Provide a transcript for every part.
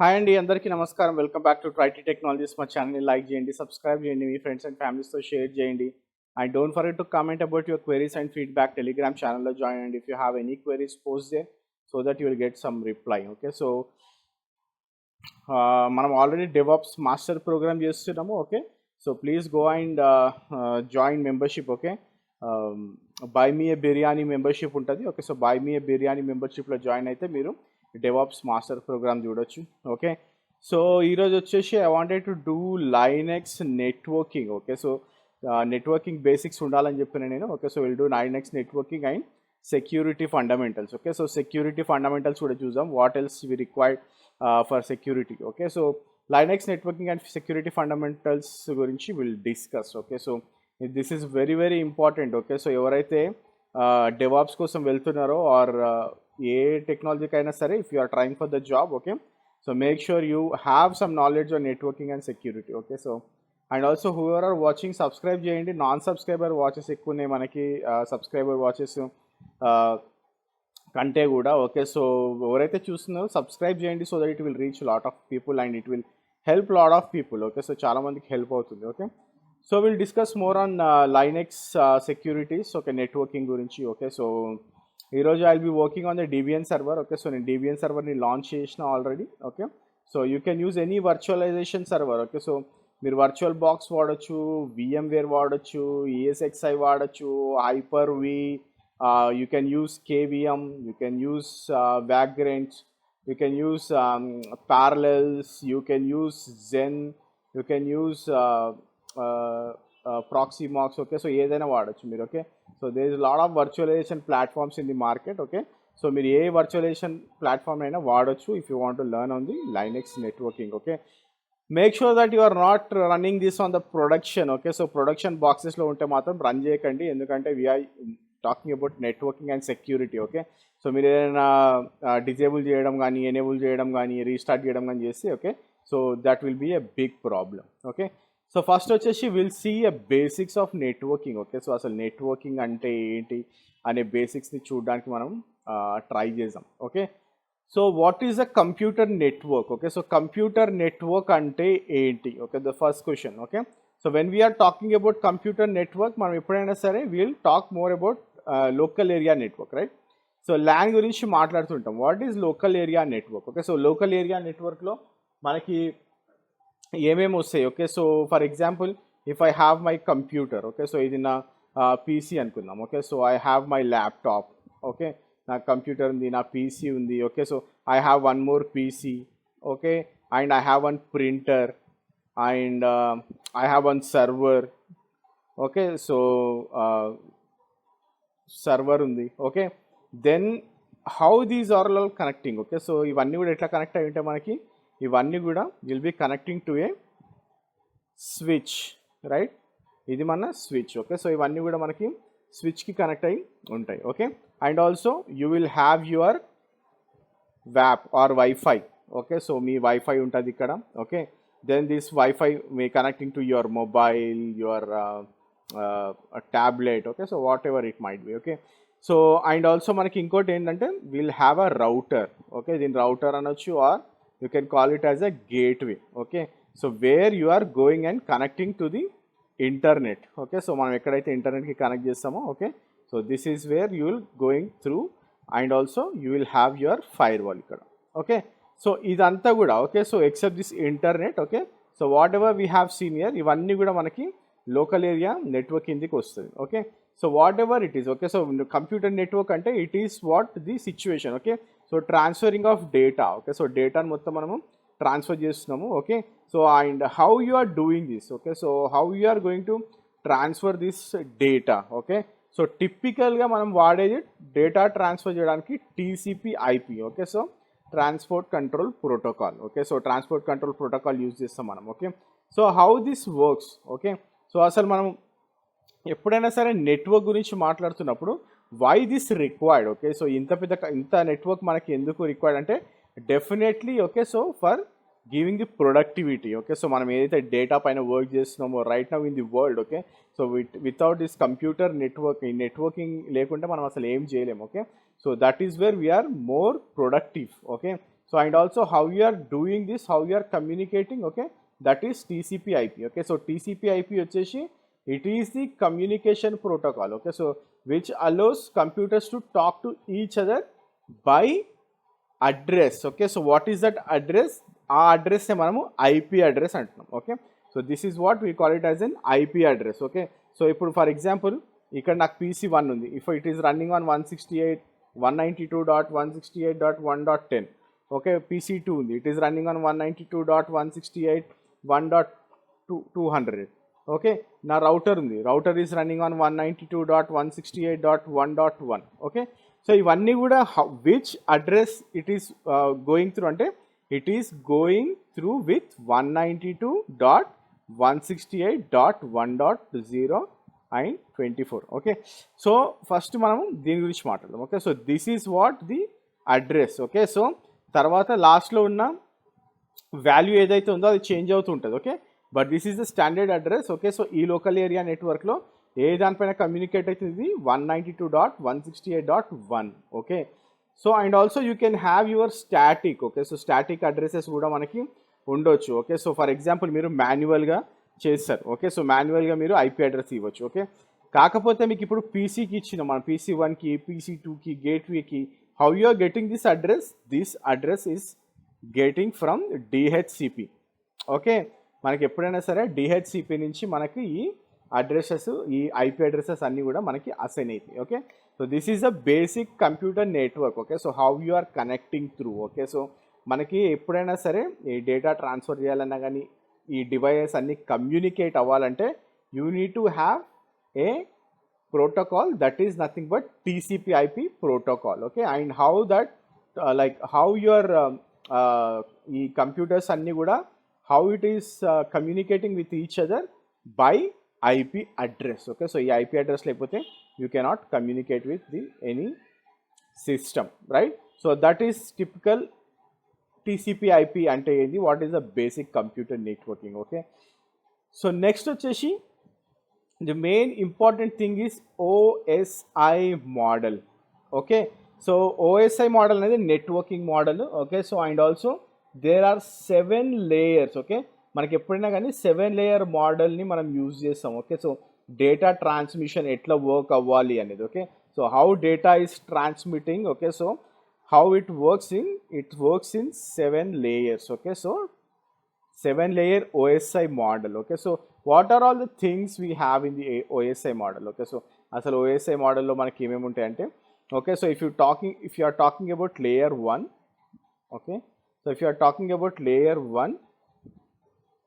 Hi అండి, అందరికీ నమస్కారం. Welcome back to Tritee technologies. మా ఛానల్ని లైక్ చేయండి, సబ్స్క్రైబ్ చేయండి, మీ ఫ్రెండ్స్ అండ్ ఫ్యామిలీస్తో షేర్ చేయండి. And don't forget to comment about your queries and feedback. Telegram ఛానల్లో జాయిన్ అండి. If you have any queries post they so that you will get some reply. Okay, so మనం already DevOps master program చేస్తున్నాము. Okay, so please go and join membership. Okay, buy me a biryani membership ఉంటుంది. Okay, so buy me a biryani మెంబర్షిప్లో join అయితే మీరు DevOps master program చూడొచ్చు. Okay, so ఈరోజు వచ్చేసి I wanted to do Linux networking. Okay, so networking basics ఉండాలని చెప్పిన నేను. Okay, so will do Linux networking and security fundamentals. Okay, so security fundamentals కూడా చూద్దాం. What else we required for security. Okay, so Linux networking and security fundamentals గురించి will discuss. Okay, so this is very very important. Okay, so ఎవరైతే DevOps కోసం వెళ్తున్నారో or ఏ టెక్నాలజీకైనా సరే, if you are trying for the job, okay, so make sure you have some knowledge on networking and security. Okay, so and also whoever are watching subscribe చేయండి. Non subscriber watches ఎక్కువ ఉన్నాయి మనకి, subscriber watches కంటే కూడా. Okay, so ఎవరైతే చూస్తున్నారో subscribe చేయండి so that it will reach lot of people and it will help lot of people. Okay, so చాలామందికి హెల్ప్ అవుతుంది. Okay, so will discuss more on Linux securities. Okay, networking గురించి. Okay, so ఈరోజు I will be working on the DBN server. Okay, so నేను DBN సర్వర్ని launch చేసిన already. Okay, so you can use any virtualisation server. Okay, so మీరు VirtualBox వాడచ్చు, VMware వాడచ్చు, ESXi వాడచ్చు, hyper V, you can use KVM, you can use vagrants, you can use parallels, you can use Xen, you can use Proxmox. Okay, so ఏదైనా వాడచ్చు మీరు. Okay, so there is lot of virtualization platforms in the market. Okay, so మీరు ఏ virtualization platform అయినా వాడచ్చు if you want to learn on the Linux networking. Okay, make sure that you are not running this on the production. Okay, so production బాక్సెస్లో ఉంటే మాత్రం run చేయకండి, ఎందుకంటే we're talking about networking and security. Okay, so మీరు ఏదైనా disable చేయడం కానీ, enable చేయడం కానీ, రీస్టార్ట్ చేయడం కానీ చేస్తే, okay, so that will be a big problem. Okay, so first వచ్చేసి will see a basics of networking. Okay, so అసలు నెట్వర్కింగ్ అంటే ఏంటి అనే బేసిక్స్ని చూడడానికి మనం ట్రై చేద్దాం. Okay, so what is a computer network? Okay, so computer network అంటే ఏంటి? Okay, the first question. Okay, so when we're talking about computer network, మనం ఎప్పుడైనా సరే will talk more about local area network, right? So LAN గురించి మాట్లాడుతుంటాం. What is local area network? Okay, so local area నెట్వర్క్లో మనకి ఏమేమి వస్తాయి? Okay, so for example if I have my computer, okay, so ఇది నా పీసీ అనుకుందాం. Okay, so I have my laptop. Okay, నా కంప్యూటర్ ఉంది, నా పీసీ ఉంది. Okay, so I have one more PC. Okay, and I have one printer and I have one server. Okay, so server ఉంది. Okay, then how these are all connecting? Okay, so ఇవన్నీ కూడా ఎట్లా connect అయి ఉంటాయి మనకి? ఇవన్నీ కూడా will be connecting to a switch, right? ఇది మన స్విచ్. ఓకే, సో ఇవన్నీ కూడా మనకి స్విచ్కి కనెక్ట్ అయి ఉంటాయి. Okay, and also you will have your వ్యాప్ ఆర్ వైఫై. ఓకే, సో మీ వైఫై ఉంటుంది ఇక్కడ. ఓకే, దెన్ దిస్ వైఫై మీ connecting to your mobile, your tablet. Okay, so whatever it might be. Okay, so and also మనకి ఇంకోటి ఏంటంటే will have a router. Okay, దీని router అనొచ్చు or you can call it as a gateway. Okay, so where you are going and connecting to the internet. Okay, so మనం ఎక్కడైతే ఇంటర్నెట్కి కనెక్ట్ చేస్తామో, okay, so this is where you will going through and also you will have your firewall ఇక్కడ. Okay, so ఇదంతా కూడా, okay, so except this internet. Okay, so whatever we have seen here, ఇవన్నీ కూడా మనకి local area network కిందకి వస్తుంది. Okay, so whatever it is. Okay, so computer network అంటే it is what the situation. Okay, so transferring of data. Okay, so డేటాను మొత్తం మనము transfer చేస్తున్నాము. Okay, so and how you are doing this? Okay, so how you are going to transfer this data? Okay, so టిపికల్గా మనం వాడేది data transfer చేయడానికి TCP IP. Okay, so transport control protocol. Okay, so transport control protocol use చేస్తాం మనం. Okay, so how this works? Okay, so అసలు మనం ఎప్పుడైనా సరే నెట్వర్క్ గురించి మాట్లాడుతున్నప్పుడు why this required? Okay, so ఇంత నెట్వర్క్ మనకి ఎందుకు రిక్వైర్డ్ అంటే definitely, okay, so for giving the productivity. Okay, so మనం ఏదైతే డేటా పైన వర్క్ చేస్తున్నామో right now in the world, okay, so without this computer networking లేకుంటే మనం అసలు ఏం చేయలేము. Okay, so that is where we're more productive. Okay, So and also how you are doing this, how you are communicating, okay, that is TCP/IP. Okay, so TCP/IP వచ్చేసి it is the communication protocol, okay, so which allows computers to talk to each other by address. Okay, so what is that address? ఆ address మనము IP address అంటున్నాం. Okay, so this is what we call it as N IP address. Okay, so ఇప్పుడు for example ఇక్కడ నాకు PC1 ఉంది. If it is running on 192.168.1.10. Okay, PC2 ఉంది, it is running on 192.168.1.200. Okay, నా router ఉంది, router is running on 192.168.1.1. Okay, so ఇవన్నీ కూడా which address it is going through అంటే it is going through with 192.168.1.0 and 24. Okay, so first మనం దీని గురించి మాట్లాడదాం. Okay, so this is what the address. Okay, so తర్వాత లాస్ట్లో ఉన్న వాల్యూ ఏదైతే ఉందో అది చేంజ్ అవుతూ ఉంటుంది. Okay, but this is the standard address. Okay, so ఈ లోకల్ ఏరియా నెట్వర్క్లో ఏ దానిపైన కమ్యూనికేట్ అవుతుంది 192.168.1. Okay, so and also you can have your static. Okay, so static addresses కూడా మనకి ఉండొచ్చు. ఓకే, సో ఫర్ ఎగ్జాంపుల్ మీరు మాన్యువల్గా చేస్తారు. ఓకే, సో మాన్యువల్గా మీరు ఐపీ అడ్రస్ ఇవ్వచ్చు. ఓకే, కాకపోతే మీకు ఇప్పుడు పీసీకి ఇచ్చిన మన PC1కి, PC2కి, గేట్వేకి how you are getting this address is getting from DHCP. Okay, మనకి ఎప్పుడైనా సరే డిహెచ్సిపి నుంచి మనకి ఈ అడ్రసెస్, ఈ ఐపీ అడ్రసెస్ అన్నీ కూడా మనకి అసైన్ అవుతాయి. Okay, so this is a basic computer network. Okay, so how you are connecting through. Okay, so మనకి ఎప్పుడైనా సరే ఈ డేటా ట్రాన్స్ఫర్ చేయాలన్నా కానీ ఈ డివైసెస్ అన్ని కమ్యూనికేట్ అవ్వాలంటే you need to have a protocol that is nothing but TCP/IP protocol. Okay, and how that like how your ఈ కంప్యూటర్స్ అన్నీ కూడా how it is communicating with each other by IP address. Okay, so ఈ IP address లేకపోతే you cannot communicate with any system, right? So that is typical TCP/IP అంటే ఏంది, what is the basic computer networking. Okay, so next వచ్చేసి the main important thing is OSI model. Okay, so OSI model అనేది networking model. Okay, so and also there are 7 layers. Okay, మనకి ఎప్పుడైనా కానీ 7 layer మోడల్ని మనం use చేస్తాం. Okay, so data transmission ఎట్లా work అవ్వాలి అనేది. Okay, so how data is transmitting. Okay, so how it works in 7 layers. Okay, so 7 layer OSI model. Okay, so what are all the things we have in the OSI model. Okay, so అసలు OSI మోడల్లో మనకి ఏమేమి ఉంటాయంటే, okay, so if you are talking about layer 1. Okay, so if you are talking about layer 1,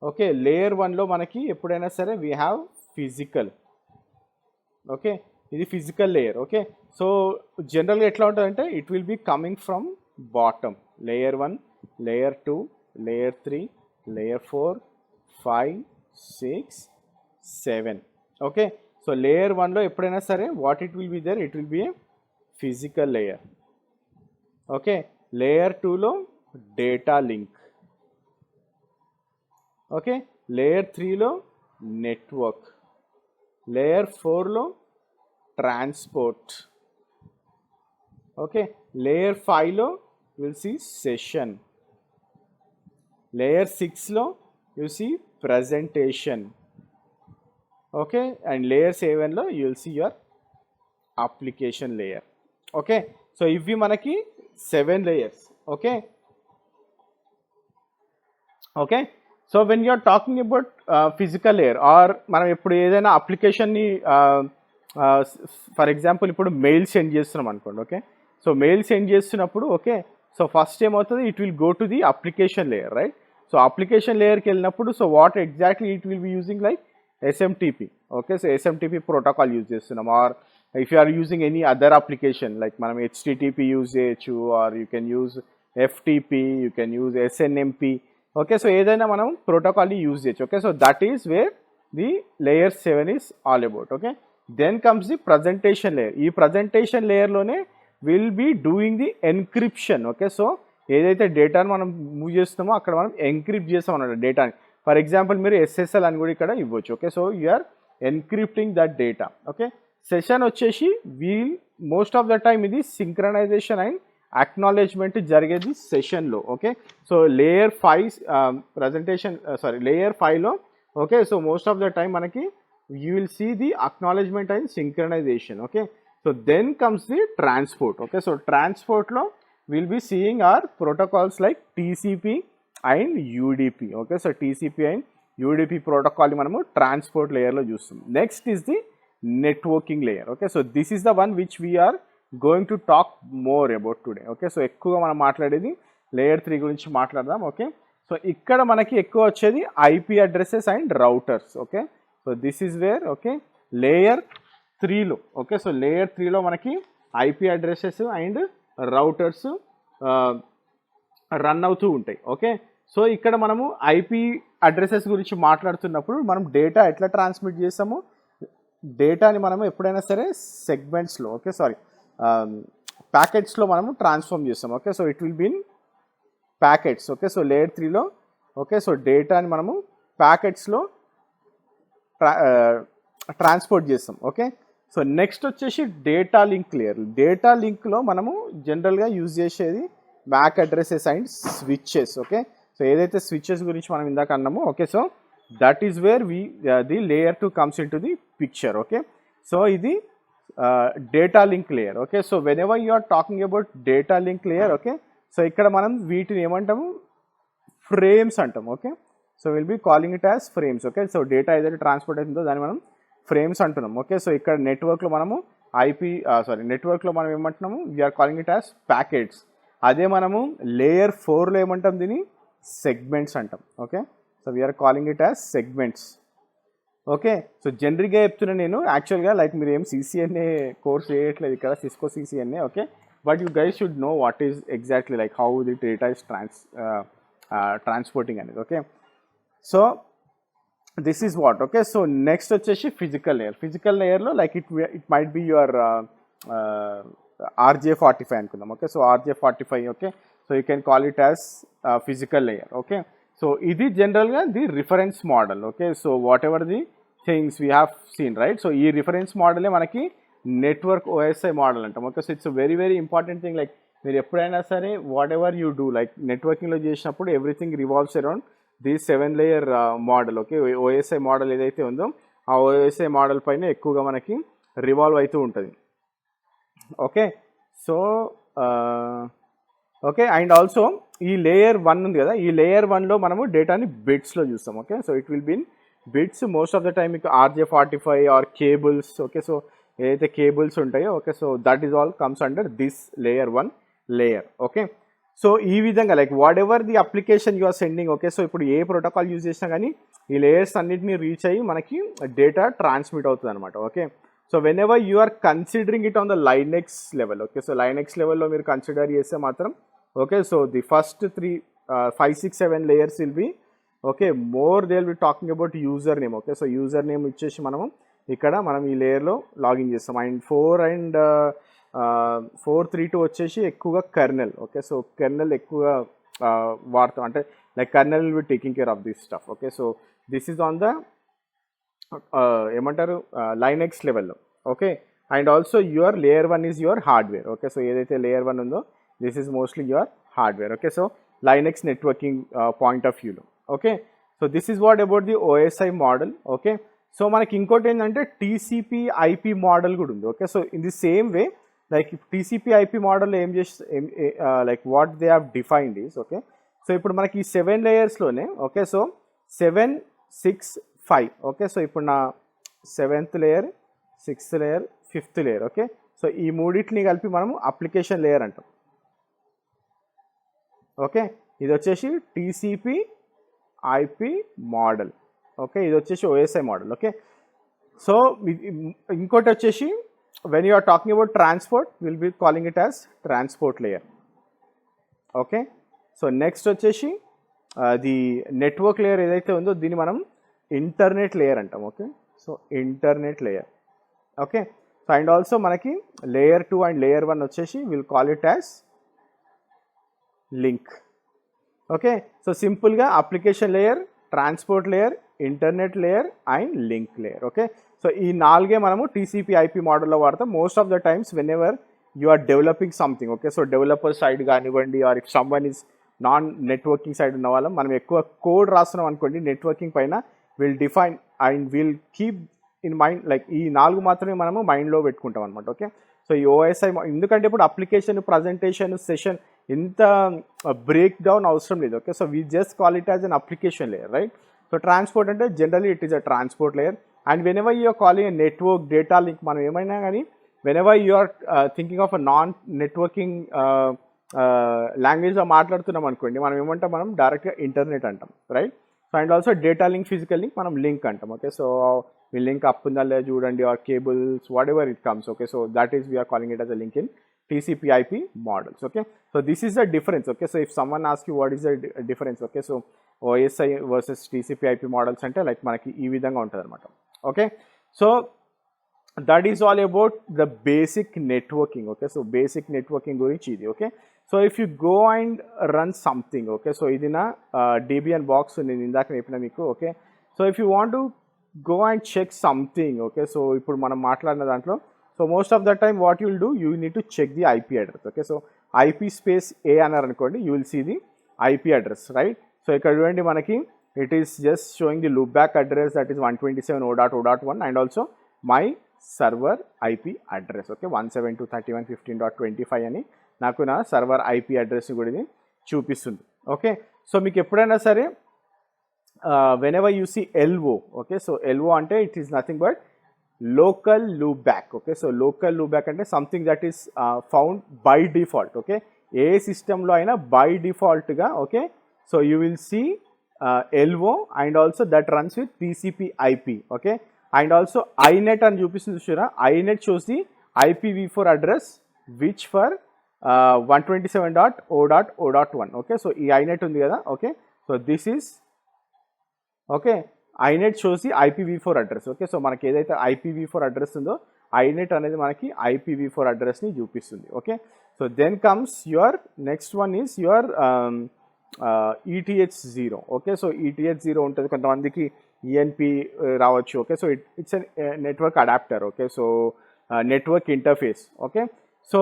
okay, layer 1లో మనకి ఎప్పుడైనా సరే we have physical. Okay, ఇది ఫిజికల్ లేయర్. ఓకే, సో జనరల్గా ఎట్లా ఉంటుందంటే it will be coming from bottom. Layer 1, layer 2, layer 3, layer 4, 5, 6, 7. Okay, so layer 1లో ఎప్పుడైనా సరే what it will be there, it will be A physical layer. Okay, layer 2లో data link. Okay, layer 3లో network. Layer 4లో transport. Okay, layer 5లో will see session. Layer 6లో you see presentation. Okay, and layer 7లో you will see your application layer. Okay, so ఇవి మనకి 7 layers. Okay, okay, so when you're talking about physical layer or మనం ఇప్పుడు ఏదైనా అప్లికేషన్ని for example ఇప్పుడు mail send చేస్తున్నాం అనుకోండి. ఓకే, సో మెయిల్ సెండ్ చేస్తున్నప్పుడు ఓకే, సో ఫస్ట్ ఏమవుతుంది, it will go to the application layer, right? So application లేయర్కి వెళ్ళినప్పుడు so what exactly it will be using like SMTP. Okay, so SMTP protocol use చేస్తున్నాం. Or if you are using any other application like మనం HTTP use చేయొచ్చు, or you can use FTP, you can use SNMP. Okay, so ఏదైనా మనం ప్రోటోకాల్ని use చేయొచ్చు. Okay, so that is where the layer 7 is all about. Okay, then comes the presentation layer. ఈ presentation లేయర్లోనే will be doing the encryption. Okay, so ఏదైతే డేటాను మనం move చేస్తున్నామో అక్కడ మనం ఎన్క్రిప్ట్ చేస్తాం అన్నమాట డేటాని. ఫర్ ఎగ్జాంపుల్ మీరు SSL అని కూడా ఇక్కడ ఇవ్వచ్చు. Okay, so you are encrypting that data. Okay, session వచ్చేసి we'll most of the time ఇది సింక్రనైజేషన్ అండ్ అక్నాలెడ్జ్మెంట్ జరిగేది సెషన్లో. Okay, so layer 5 presentation layer 5లో okay, so most of the time మనకి you will see the acknowledgement and synchronization. Okay, so then comes the transport. Okay, so ట్రాన్స్పోర్ట్లో will be seeing our protocols like TCP and UDP. Okay, so TCP and UDP ప్రోటోకాల్ని మనము transport లేయర్లో చూస్తాం. Next is the networking layer. Okay, so this is the one which we're going to talk more about today. Okay, so ఎక్కువగా మనం మాట్లాడేది layer 3 గురించి మాట్లాడదాం. Okay, so ఇక్కడ మనకి ఎక్కువ వచ్చేది IP addresses and routers. Okay, so this is where okay layer 3లో. ఓకే, సో లేయర్ 3లో మనకి IP addresses and routers run అవుతూ ఉంటాయి. ఓకే, సో ఇక్కడ మనము ఐపీ అడ్రసెస్ గురించి మాట్లాడుతున్నప్పుడు మనం డేటా ఎట్లా ట్రాన్స్మిట్ చేస్తాము, డేటాని మనము ఎప్పుడైనా సరే సెగ్మెంట్స్లో ఓకే ప్యాకెట్స్లో మనము ట్రాన్స్ఫార్మ్ చేస్తాం. Okay, so it will be in packets. Okay, so layer 3లో ఓకే, సో డేటాని మనము ప్యాకెట్స్లో ట్రాన్స్పోర్ట్ చేస్తాం. ఓకే, సో నెక్స్ట్ వచ్చేసి డేటా లింక్ లేయర్. డేటా లింక్లో మనము జనరల్గా యూజ్ చేసేది MAC addresses and switches. Okay, so ఏదైతే స్విచ్చెస్ గురించి మనం ఇందాక అన్నామో okay, so that is where the layer 2 comes into the picture. Okay, so ఇది data link layer. Okay, so whenever you are talking about data link layer okay, so ఇక్కడ మనం వీటిని ఏమంటాము frames అంటాం. Okay, so will be calling it as frames. Okay, so data ఏదైతే transport అవుతుందో దాన్ని మనం ఫ్రేమ్స్ అంటున్నాం. ఓకే, సో ఇక్కడ నెట్వర్క్లో మనము నెట్వర్క్లో మనం ఏమంటున్నాము we are calling it as packets. అదే మనము లేయర్ 4లో ఏమంటాం దీన్ని సెగ్మెంట్స్ అంటాం. Okay, so we are calling it as segments. Okay, so జనరల్గా చెప్తున్నా నేను యాక్చువల్గా లైక్ మీరు ఏం సిసిఎన్ఏ కోర్స్ చేయట్లేదు ఇక్కడ Cisco CCNA. Okay, but you guys should know what is exactly like how the data is transporting అనేది. Okay, so this is what. Okay, so next వచ్చేసి ఫిజికల్ లేయర్. ఫిజికల్ లేయర్లో like it might be your RJ45 అనుకుందాం. Okay, so RJ45 okay, so you can call it as physical layer. Okay, so ఇది జనరల్గా the reference model. Okay, so whatever the things we have scene right, so ఈ reference మోడలే మనకి network OSI model అంటాం. Okay, so it's very very important thing. Like మీరు ఎప్పుడైనా సరే whatever you do like నెట్వర్కింగ్లో చేసినప్పుడు everything revolves around the 7 layer model. Okay, OSI model ఏదైతే ఉందో ఆ OSI మోడల్ పైన ఎక్కువగా మనకి రివాల్వ్ అవుతూ ఉంటుంది. Okay, so okay, and also ఈ లేయర్ 1 ఉంది కదా, ఈ లేయర్ 1లో మనము డేటాని బిట్స్లో చూస్తాం. Okay, so it will be in bits most of the time. మీకు RJ45 ఆర్ కేబుల్స్. ఓకే, సో ఏదైతే కేబుల్స్ ఉంటాయో okay, so that is all comes under this layer 1 layer. Okay, so ఈ విధంగా like whatever the application you are sending. Okay, so ఇప్పుడు ఏ protocol use చేసినా కానీ ఈ లేయర్స్ అన్నిటిని రీచ్ అయ్యి మనకి డేటా ట్రాన్స్మిట్ అవుతుంది అనమాట. Okay, so whenever you are considering it on the Linux level. Okay, so Linux లెవెల్లో మీరు కన్సిడర్ చేస్తే మాత్రం okay, so the first 3 5 6 7 layers will be okay more they will be talking about user name. Okay, so user name ఇచ్చేసి మనం ఇక్కడ మనం ఈ లేయర్లో లాగిన్ చేస్తాం. అండ్ 4.3.2 వచ్చేసి ఎక్కువగా కెర్నెల్. ఓకే, సో కెర్నెల్ ఎక్కువగా వాడతాం, అంటే like kernel will be taking care of this stuff. Okay, so this is on the ఏమంటారు లైనెక్స్ లెవెల్లో. Okay, and also your layer 1 is your hardware. Okay, so ఏదైతే layer 1 ఉందో this is mostly your hardware. Okay, so Linux networking point of వ్యూలో. Okay, so this is what about the OSI model. Okay, so మనకి ఇంకోటి ఏంటంటే TCP/IP model కూడా ఉంది. Okay, so in the same way like TCP/IP మోడల్లో ఏం చేసి like what they have defined is okay, so ఇప్పుడు మనకి ఈ 7 లేయర్స్లోనే ఓకే, సో 7 6 5. ఓకే, సో ఇప్పుడు నా 7th layer 6th layer 5th layer. Okay, so ఈ మూడింటిని కలిపి మనము అప్లికేషన్ లేయర్ అంటాం. ఓకే, ఇది వచ్చేసి TCP/IP మోడల్. ఓకే, ఇది వచ్చేసి OSI మోడల్. ఓకే, సో ఇంకోటి వచ్చేసి when you are talking about transport will be calling it as transport layer. Okay, so next వచ్చేసి ది నెట్వర్క్ లేయర్ ఏదైతే ఉందో దీన్ని మనం ఇంటర్నెట్ లేయర్ అంటాం. Okay, so internet layer. Okay, so and also మనకి layer 2 and layer 1 వచ్చేసి will call it as link. Okay, so సింపుల్గా application layer, transport layer, internet layer and link layer. Okay, so ఈ 4 మనము TCP/IP మోడల్లో వాడతాం. Most of the times when ever you are developing something, okay, so developer side కానివ్వండి, or if someone is non networking side ఉన్న వాళ్ళం మనం ఎక్కువ code రాస్తున్నాం అనుకోండి నెట్వర్కింగ్ పైన, will define and will keep in mind, like ఈ 4 మాత్రమే మనము మైండ్లో పెట్టుకుంటాం అనమాట. ఓకే, సో ఈ ఓఎస్ఐ ఎందుకంటే ఇప్పుడు అప్లికేషన్, ప్రజెంటేషన్, సెషన్ ఇంత బ్రేక్ డౌన్ అవసరం లేదు. Okay, so we just call it as an application layer, right? So transport అంటే generally it is a transport layer. And whenever you are calling a network, data link, మనం ఏమైనా కానీ whenever you are thinking of a non networking లాంగ్వేజ్లో మాట్లాడుతున్నాం అనుకోండి, మనం ఏమంటాం, మనం డైరెక్ట్గా ఇంటర్నెట్ అంటాం, right? So and also data link, physical link మనం లింక్ అంటాం. ఓకే, సో మీ లింక్ అప్ ఉందా లేదా చూడండి, or cables, whatever it comes. Okay, so that is we're calling it as a link in TCP/IP models. Okay, so this is the difference. Okay, so if someone asks you what is the difference, okay, so OSI versus TCP/IP models అంటే like మనకి ఈ విధంగా ఉంటుంది అనమాట. Okay, so that is all about the basic networking. Okay, so basic networking గురించి ఇది. Okay, so if you go and run something, okay, so ఇది నా DBN బాక్స్ నేను ఇందాక చెప్పిన మీకు. Okay, so if you want to go and check something, okay, so ఇప్పుడు మనం మాట్లాడిన దాంట్లో, so most of the time what you'll do, you need to check the IP address. Okay, so IP space A అన్నారు అనుకోండి, you will see the IP address, right? So ఇక్కడ చూడండి మనకి it is just showing the loop back address, that is 127.0.0.1 and also my server IP address. Okay, 172.31.15.25 అని నాకు నా server IP address కూడా ఇది చూపిస్తుంది. ఓకే, సో మీకు ఎప్పుడైనా సరే whenever you see LO, okay, so LO అంటే it is nothing but local loopback. Okay, so local loopback అంటే something that is found by default. Okay, ఏ సిస్టంలో అయినా by default గా, okay, so you will see LO and also that runs with TCP/IP. okay, and also INET అని చూపిస్తుంది చూసారా, INET shows the IPv4 address which for 127.0.0.1. okay, so ఈ INET ఉంది కదా. Okay, so this is, okay, INET shows the IPv4 address. Okay, so మనకి ఏదైతే IPv4 address ఉందో INET అనేది మనకి IPv4 అడ్రస్ని చూపిస్తుంది. Okay, so then comes your next one is your ETH0. Okay, so ETH0 ఉంటుంది, కొంతమందికి ENP రావచ్చు. Okay, so it's network adapter. Okay, so network interface. Okay, so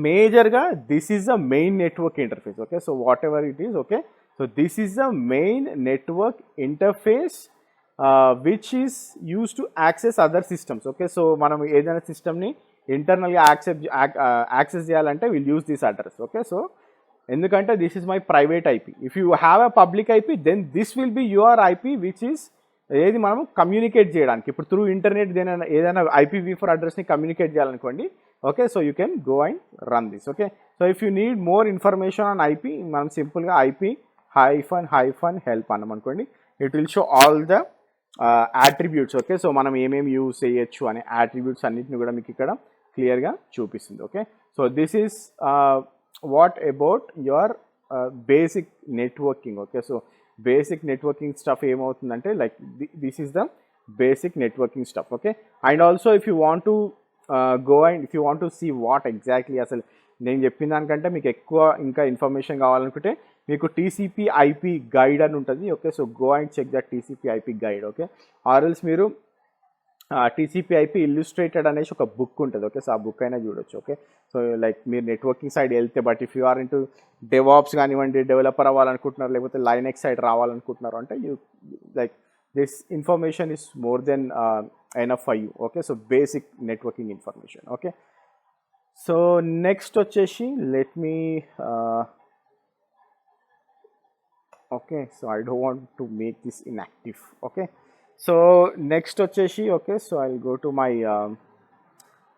మేజర్గా this is the main network interface. Okay, so whatever it is. Okay, so this is the main network interface which is used to access other systems. Okay, so మనం ఏదైనా సిస్టమ్ని ఇంటర్నల్గా access చేయాలంటే will use this address. Okay, so ఎందుకంటే this is my private IP. If you have a public IP then this will be your IP which is ఏది మనం communicate చేయడానికి. ఇప్పుడు త్రూ ఇంటర్నెట్ ఏదైనా IPv4 అడ్రస్ని కమ్యూనికేట్ చేయాలనుకోండి. Okay, so you can go and run this. Okay, so if you need more information on IP, మనం సింపుల్గా IP -help అన్నాం అనుకోండి, it will show all the attributes. Okay, so మనం ఏమేమి use చేయొచ్చు అనే యాట్రిబ్యూట్స్ అన్నింటిని కూడా మీకు ఇక్కడ క్లియర్గా చూపిస్తుంది. Okay, so this is what about your basic networking. Okay, so basic networking stuff ఏమవుతుందంటే like this is the basic networking stuff. Okay, and also if you want to go and if you want to see what exactly, అసలు నేను చెప్పిన దానికంటే మీకు ఎక్కువ ఇంకా information కావాలనుకుంటే మీకు TCP/IP గైడ్ అని ఉంటుంది. Okay, so go and check that TCP/IP guide. Okay, or else మీరు TCP/IP ఇల్లుస్ట్రేటెడ్ అనేసి ఒక బుక్ ఉంటుంది. ఓకే, సో ఆ బుక్ అయినా చూడొచ్చు. ఓకే, సో లైక్ మీరు నెట్వర్కింగ్ సైడ్ వెళ్తే, but if you are into DevOps కానివ్వండి, డెవలపర్ అవ్వాలనుకుంటున్నారు, లేకపోతే లైనెక్స్ సైడ్ రావాలనుకుంటున్నారు అంటే you like this information is more than enough for you. Okay, so basic networking information. Okay, so next వచ్చేసి let me okay, so I don't want to make this inactive. Okay, so next వచ్చేసి, okay, so I'll go to my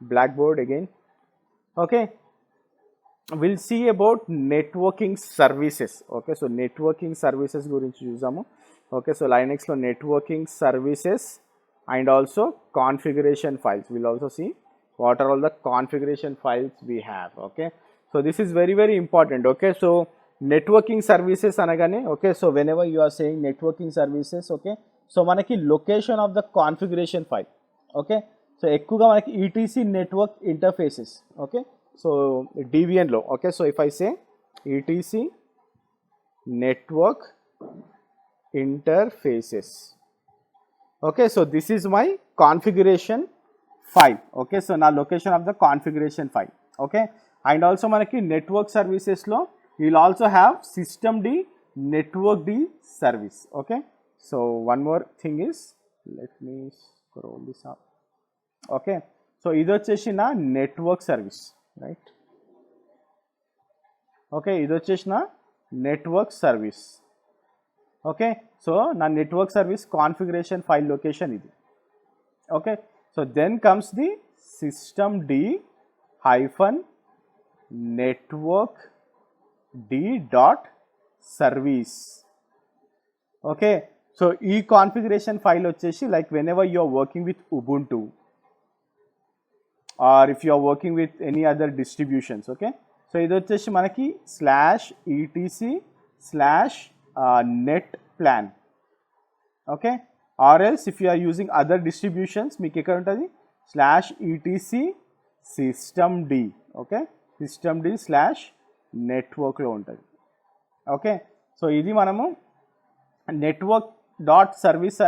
blackboard again. Okay, we'll see about networking services. Okay, so networking services గురించి చూసాము. Okay, so Linux లో networking services and also configuration files. We'll also see what are all the configuration files we have. Okay, so this is very very important. Okay, so networking services అనగానే, okay, so whenever you are saying networking services, okay, so మనకి location of the configuration file. Okay, so ఎక్కువగా మనకి ETC network interfaces. Okay, so DBNలో. Okay, so if I say ETC network interfaces, okay, so this is my configuration file. Okay, so now location of the configuration file. Okay, and also manaki network services lo you'll also have systemd networkd service. Okay, so one more thing is, let me scroll this up. Okay, so ఇది వచ్చేసి నా network service, right. Okay, ఇది వచ్చేసి నా network service. Okay, so నా network service configuration file location ఇది. Okay, so then comes the systemd hyphen network d dot service. Okay, so ఈ configuration file వచ్చేసి like whenever you are working with Ubuntu or if you are working with any other distributions. Okay, so ఇది వచ్చేసి మనకి /etc/net plan. Okay, or else if you are using other distributions మీకు ఎక్కడ ఉంటుంది /etc systemd. Okay, systemd/network లో ఉంటుంది. Okay, so ఇది మనము నెట్వర్క్ డాట్ సర్వీస్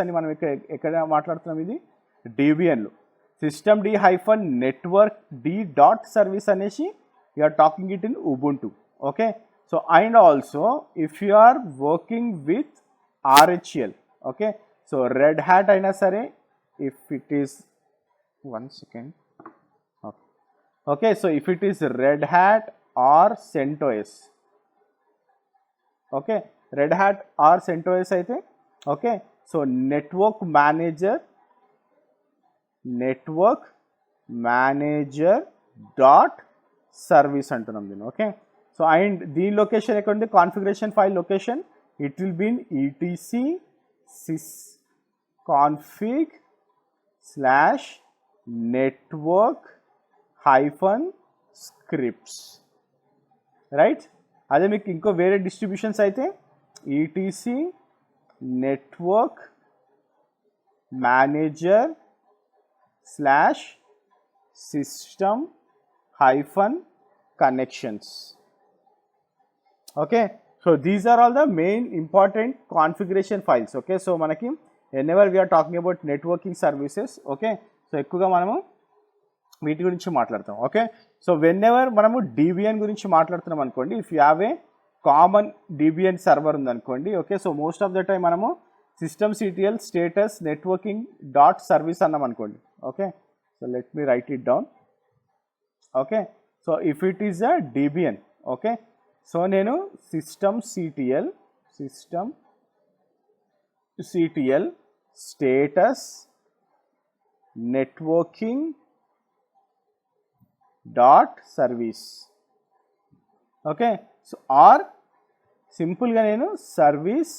అని మనం ఎక్కడ మాట్లాడుతున్నాం, ఇది డిబిఎన్లో systemd hyphen network d dot service అనేసి you are talking it in Ubuntu. Okay, so and also if you are working with RHEL, okay, so Red Hat అయినా సరే, if it is one second, okay, so if it is Red Hat or CentOS, okay, Red Hat or CentOS అయితే, okay, so network manager dot service అంటున్నాం దీన్ని. Okay, so and దీని location ఎక్కడ ఉంది, configuration file location it will be in etc sysconfig /network hyphen scripts, right. అదే మీకు ఇంకో వేరే డిస్ట్రిబ్యూషన్స్ అయితే etc network manager /system hyphen connections. Okay, so these are all the main important configuration files. Okay, so manaki whenever we are talking about networking services, okay, so ఎక్కువగా మనము వీటి గురించి మాట్లాడతాం. ఓకే, సో వెన్ఎవర్ మనము Debian గురించి మాట్లాడుతున్నాం అనుకోండి, if you have a common Debian server ఉందనుకోండి, okay, so most of the time మనము systemctl status networking dot service అన్నాం అనుకోండి. ఓకే, so let me write it down. Okay, so if it is a DBN, okay, so నేను systemctl status networking dot service. Okay, so or simple గా నేను service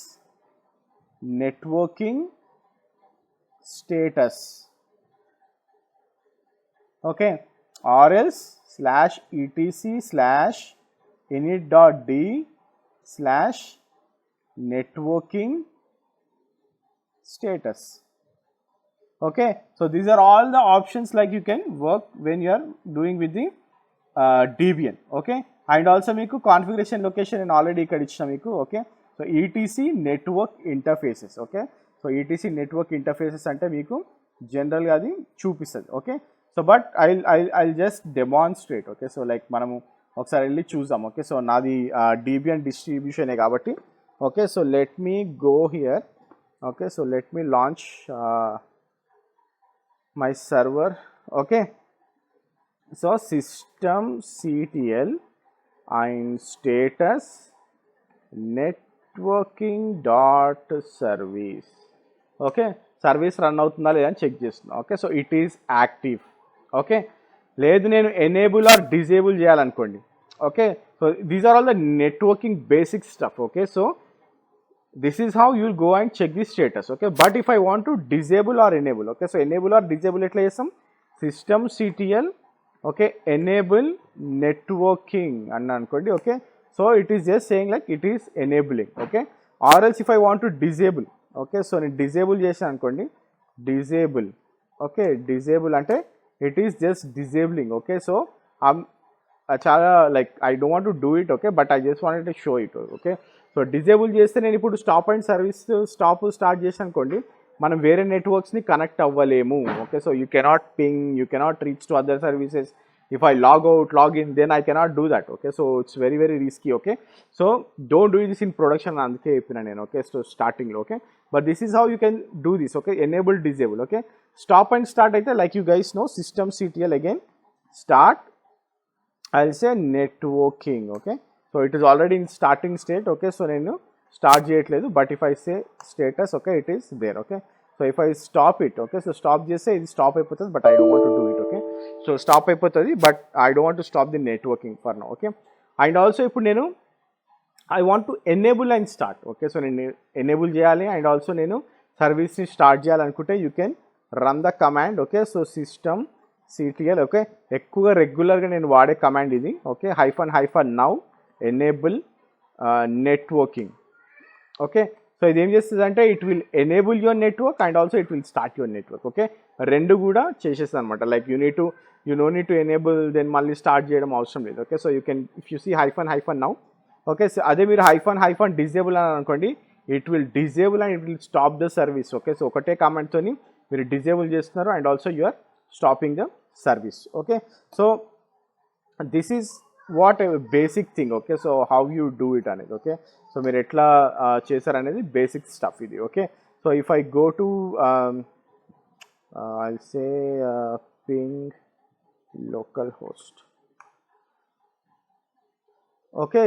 networking status, okay, or else /etc/init.d/networking status. Okay, so these are all the options like you can work when you are doing with the DBN. Okay, and also మీకు configuration location నేను already ఇక్కడ ఇచ్చిన మీకు. Okay, so etc network interfaces. Okay, so etc network interfaces అంటే మీకు జనరల్గా అది చూపిస్తుంది. Okay, so but I just demonstrate. Okay, so like మనము ఒకసారి వెళ్ళి చూద్దాం. ఓకే, సో నాది డిబిఎన్ డిస్ట్రిబ్యూషనే కాబట్టి. Okay, so let me go here. Okay, so let me launch my server. Okay, so systemctl and status networking dot service. Okay, service run అవుతుందా లేదా అని check చేస్తున్నా. Okay, so it is active. Okay, లేదు నేను enable or disable చేయాలనుకోండి. Okay, so these are all the networking basic stuff. Okay, so this is how you will go and check the status. Okay, but if I want to disable or enable, okay, so enable or disable ఎట్లా చేస్తాం, systemctl okay enable networking అన్న అనుకోండి. Okay, so it is just saying like it is enabling. Okay, or else if I want to disable, okay, so నేను disable చేశాను అనుకోండి, disable. Okay, disable అంటే it is just disabling. Okay, so చాలా like I don't want to do it. Okay, but I just wanted to show it. Okay, so disable చేస్తే నేను ఇప్పుడు stop and service start చేశాను అనుకోండి, మనం వేరే నెట్వర్క్స్ని కనెక్ట్ అవ్వలేము. Okay, so you cannot ping, you cannot reach to other services. If I log out, log in, then I cannot do that. Okay, so it's very very risky. Okay, so don't do this in production అందుకే చెప్పిన నేను. Okay, so starting లో. Okay, but this is how you can do this. Okay, enable, disable. Okay, stop and start అయితే like you guys know, system CTL again start, I'll say networking. Okay, so it is already in starting state. Okay, so నేను start చేయట్లేదు, but if I say status, okay, it is there. Okay, so if I stop it, okay, so stop చేస్తే ఇది stop అయిపోతుంది, but I don't want to do it. Okay, so stop అయిపోతుంది, but I don't want to stop the networking for now. Okay, and also ఇప్పుడు నేను I want to enable and start. Okay, so నేను enable చేయాలి and also నేను సర్వీస్ని start చేయాలనుకుంటే you can run the command. Okay, so system CTL. Okay, ఎక్కువగా రెగ్యులర్గా నేను వాడే కమాండ్ ఇది. Okay, -now enable networking. Okay, so ఇది ఏం చేస్తుంది అంటే it will enable your network and also it will start your network. Okay, రెండు కూడా చేసేస్తుంది అనమాట. Like you know need to enable, then మళ్ళీ స్టార్ట్ చేయడం అవసరం లేదు. Okay, so you can if you see -now. Okay, so అదే మీరు -disable అని అనుకోండి, it will disable and it will stop the service. Okay, so ఒకటే కామెంట్తో మీరు డిజేబుల్ చేస్తున్నారు and also you are stopping the service. Okay, so this is what basic thing. Okay, so how you do it అనేది. Okay, so మీరు ఎట్లా చేశారనేది basic stuff ఇది. Okay, so if I go to I'll say ping local host. Okay,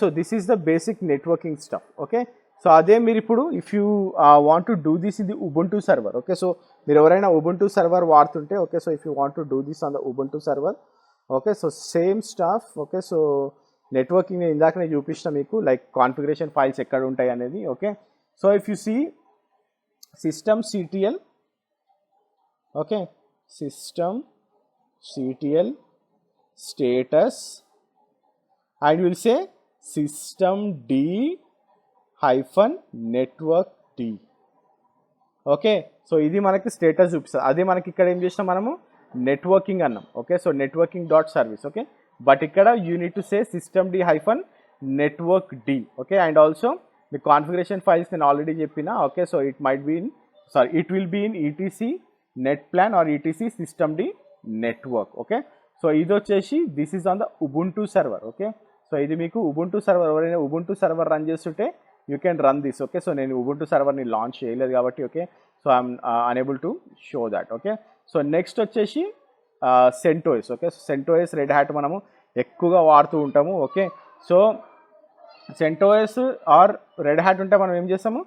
so this is the basic networking stuff. Okay, so అదే మీరు ఇప్పుడు if you want to do this in the Ubuntu server. Okay, so మీరు ఎవరైనా Ubuntu server వాడుతుంటే, okay, so if you want to do this on the Ubuntu server. Okay, so same stuff. Okay, so networking నేను ఇందాకనే చూపించిన మీకు, like configuration files ఎక్కడ ఉంటాయి అనేది. Okay, so if you see system CTL. Okay, system CTL status and will say systemd-network D. Okay, so ఇది మనకి status చూపిస్తుంది. అదే మనకి ఇక్కడ ఏం చేసినాం మనము నెట్వర్కింగ్ అన్నాం. Okay, so networking dot service. Okay, but ఇక్కడ you need to say systemd-network D. Okay, and also the configuration files నేను ఆల్రెడీ చెప్పిన. Okay, so it will be in ETC netplan or ETC systemd network. Okay, so ఇది వచ్చేసి this is on the Ubuntu server. Okay, so ఇది మీకు Ubuntu server, ఎవరైనా Ubuntu server run చేస్తుంటే you can run this. Okay, so నేను Ubuntu సర్వర్ని launch చేయలేదు కాబట్టి. Okay, so I'm unable to show that. Okay, so next వచ్చేసి CentOS. Okay, so CentOS red hat మనము ఎక్కువగా వాడుతూ ఉంటాము. Okay, so CentOS or red hat ఉంటే మనం ఏం చేస్తాము,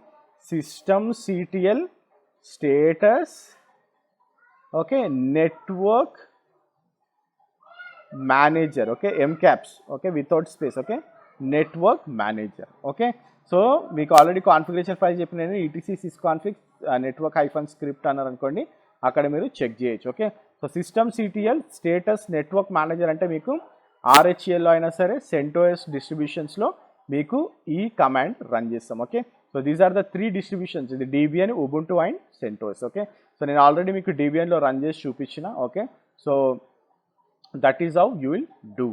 system CTL status. Okay, network manager. Okay, MCAPS. Okay, without space. Okay, network manager. Okay, so మీకు ఆల్రెడీ కాన్ఫిగరేషన్ ఫైల్ చెప్పిన నేను ETC sysconfig network -script అన్నారు అనుకోండి, అక్కడ మీరు చెక్ చేయొచ్చు. Okay, so system CTL status network manager అంటే మీకు RHELలో అయినా సరే CentOS డిస్ట్రిబ్యూషన్స్లో మీకు ఈ కమాండ్ రన్ చేస్తాం. Okay, so these are the 3 distributions, ఇది Debian, Ubuntu and CentOS. Okay, so నేను ఆల్రెడీ మీకు Debianలో రన్ చేసి చూపించిన. Okay, so that is how you will do.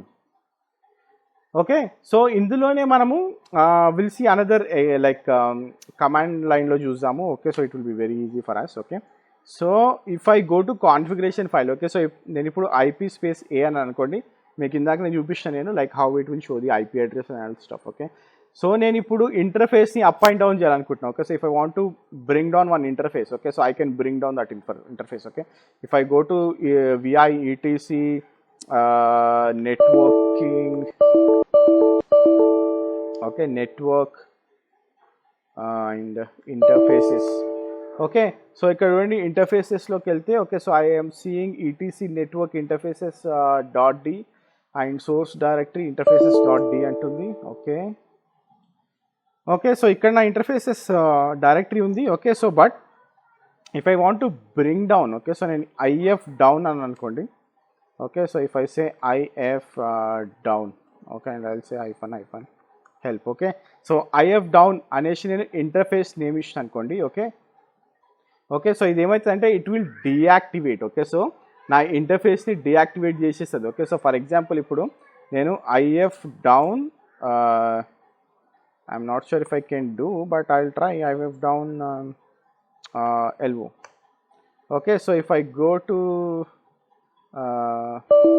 Okay, so ఇందులోనే మనము will see another like command లైన్లో చూద్దాము. Okay, so it will be very easy for us. Okay, so if I go to configuration file. Okay, so నేను ఇప్పుడు IP space A అని అనుకోండి, మీకు ఇందాక నేను చూపిస్తాను నేను like how it will show the IP address and stuff. Okay, so నేను ఇప్పుడు ఇంటర్ఫేస్ని అప్ అండ్ డౌన్ చేయాలనుకుంటున్నాను. Okay, so if I want to bring down one interface. Okay, so I can bring down that interface. Okay, if I go to VI ETC networking. Okay, network and interfaces. Okay, so ఇక్కడ చూడండి ఇంటర్ఫేసెస్లోకి వెళ్తే. Okay, so I am seeing ETC network interfaces .d and source directory interfaces .d అంటుంది. Okay, okay, so ఇక్కడ నా interfaces directory ఉంది. Okay, so but if I want to bring down. Okay, so నేను IF down అని అనుకోండి. Okay, so if I say IF down, okay, and I'll say -hyphen help. Okay, so IF down అనేసి నేను interface name ఇచ్చిన అనుకోండి. Okay, okay, so ఇది ఏమవుతుందంటే it will deactivate. Okay, so నా ఇంటర్ఫేస్ని డీయాక్టివేట్ చేసేస్తుంది. ఓకే, సో ఫర్ ఎగ్జాంపుల్ ఇప్పుడు నేను IF down I'm not sure if I can do, but I'll try. I have down LO. Okay, so if I go to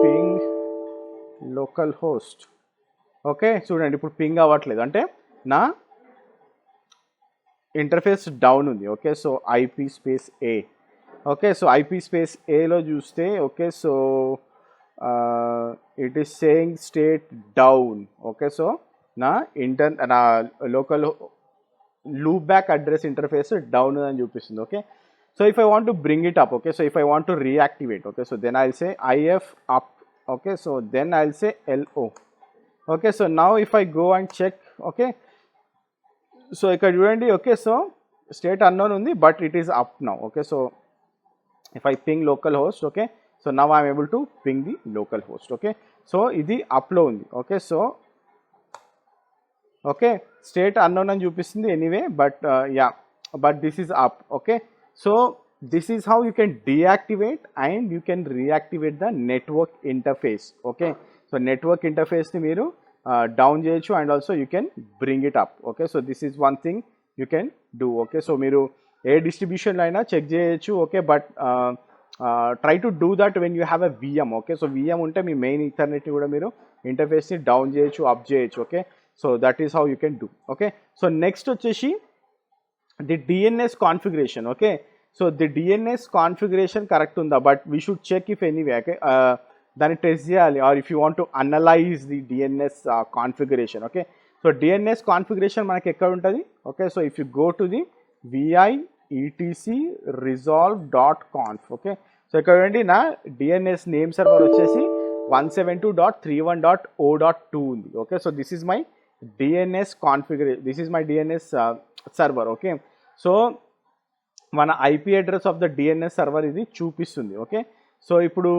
ping localhost, okay చూడండి ఇప్పుడు ping అవ్వట్లేదు అంటే నా interface down ఉంది. Okay so IP space A, okay so IP space ఏలో చూస్తే okay so it is saying state down. Okay so నా local loopback address interface down అని చూపిస్తుంది. Okay so if I want to bring it up, okay so if I want to reactivate, okay so then I will say IF up. Okay, so then I'll say LO. Okay, so now if I go and check, okay, so ఇక్కడ చూడండి, okay, so state unknown ఉంది but it is up now. Okay, so if I ping localhost, okay, so now I'm able to ping the localhost. Okay, so ఇది up లో ఉంది. Okay, so okay, state unknown అని చూపిస్తుంది anyway, but yeah, but this is up. Okay, so this is how you can deactivate and you can reactivate the network interface. Okay, so network interface ni meeru down cheyochu and also you can bring it up. Okay, so this is one thing you can do. Okay, so meeru ఏ distribution అయినా check చేయొచ్చు. Okay, but try to do that when you have a VM. Okay, so VM ఉంటే మీ main ఇంటర్నెట్ని కూడా మీరు ఇంటర్ఫేస్ని down చేయొచ్చు, అప్ చేయొచ్చు. Okay, so that is how you can do. Okay, so next వచ్చేసి the DNS configuration. Okay, so the DNS configuration correct ఉందా, but we should check if anyway. Okay, దాన్ని టెస్ట్ చేయాలి or if you want to analyse the DNS configuration. Okay, so DNS configuration మనకి ఎక్కడ ఉంటుంది? Okay, so if you go to the vi/etc/resolve.conf. Okay, so ఇక్కడ ఏంటి నా DNS name server వచ్చేసి 172.31.0.2 ఉంది. Okay, so this is my DNS configuration, this is my DNS server. Okay, so మన IP address of the DNS server ఇది చూపిస్తుంది. Okay, so ఇప్పుడు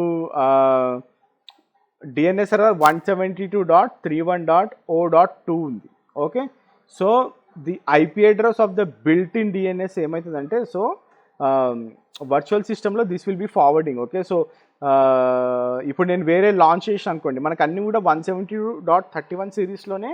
DNS server 172.31.0.2 ఉంది. Okay, so the IP address of the built in DNS ఏమవుతుందంటే, so virtual సిస్టంలో this will B forwarding. Okay, so ఇప్పుడు నేను వేరే లాంచ్ చేసిన అనుకోండి, మనకు అన్నీ కూడా 172.31 సిరీస్లోనే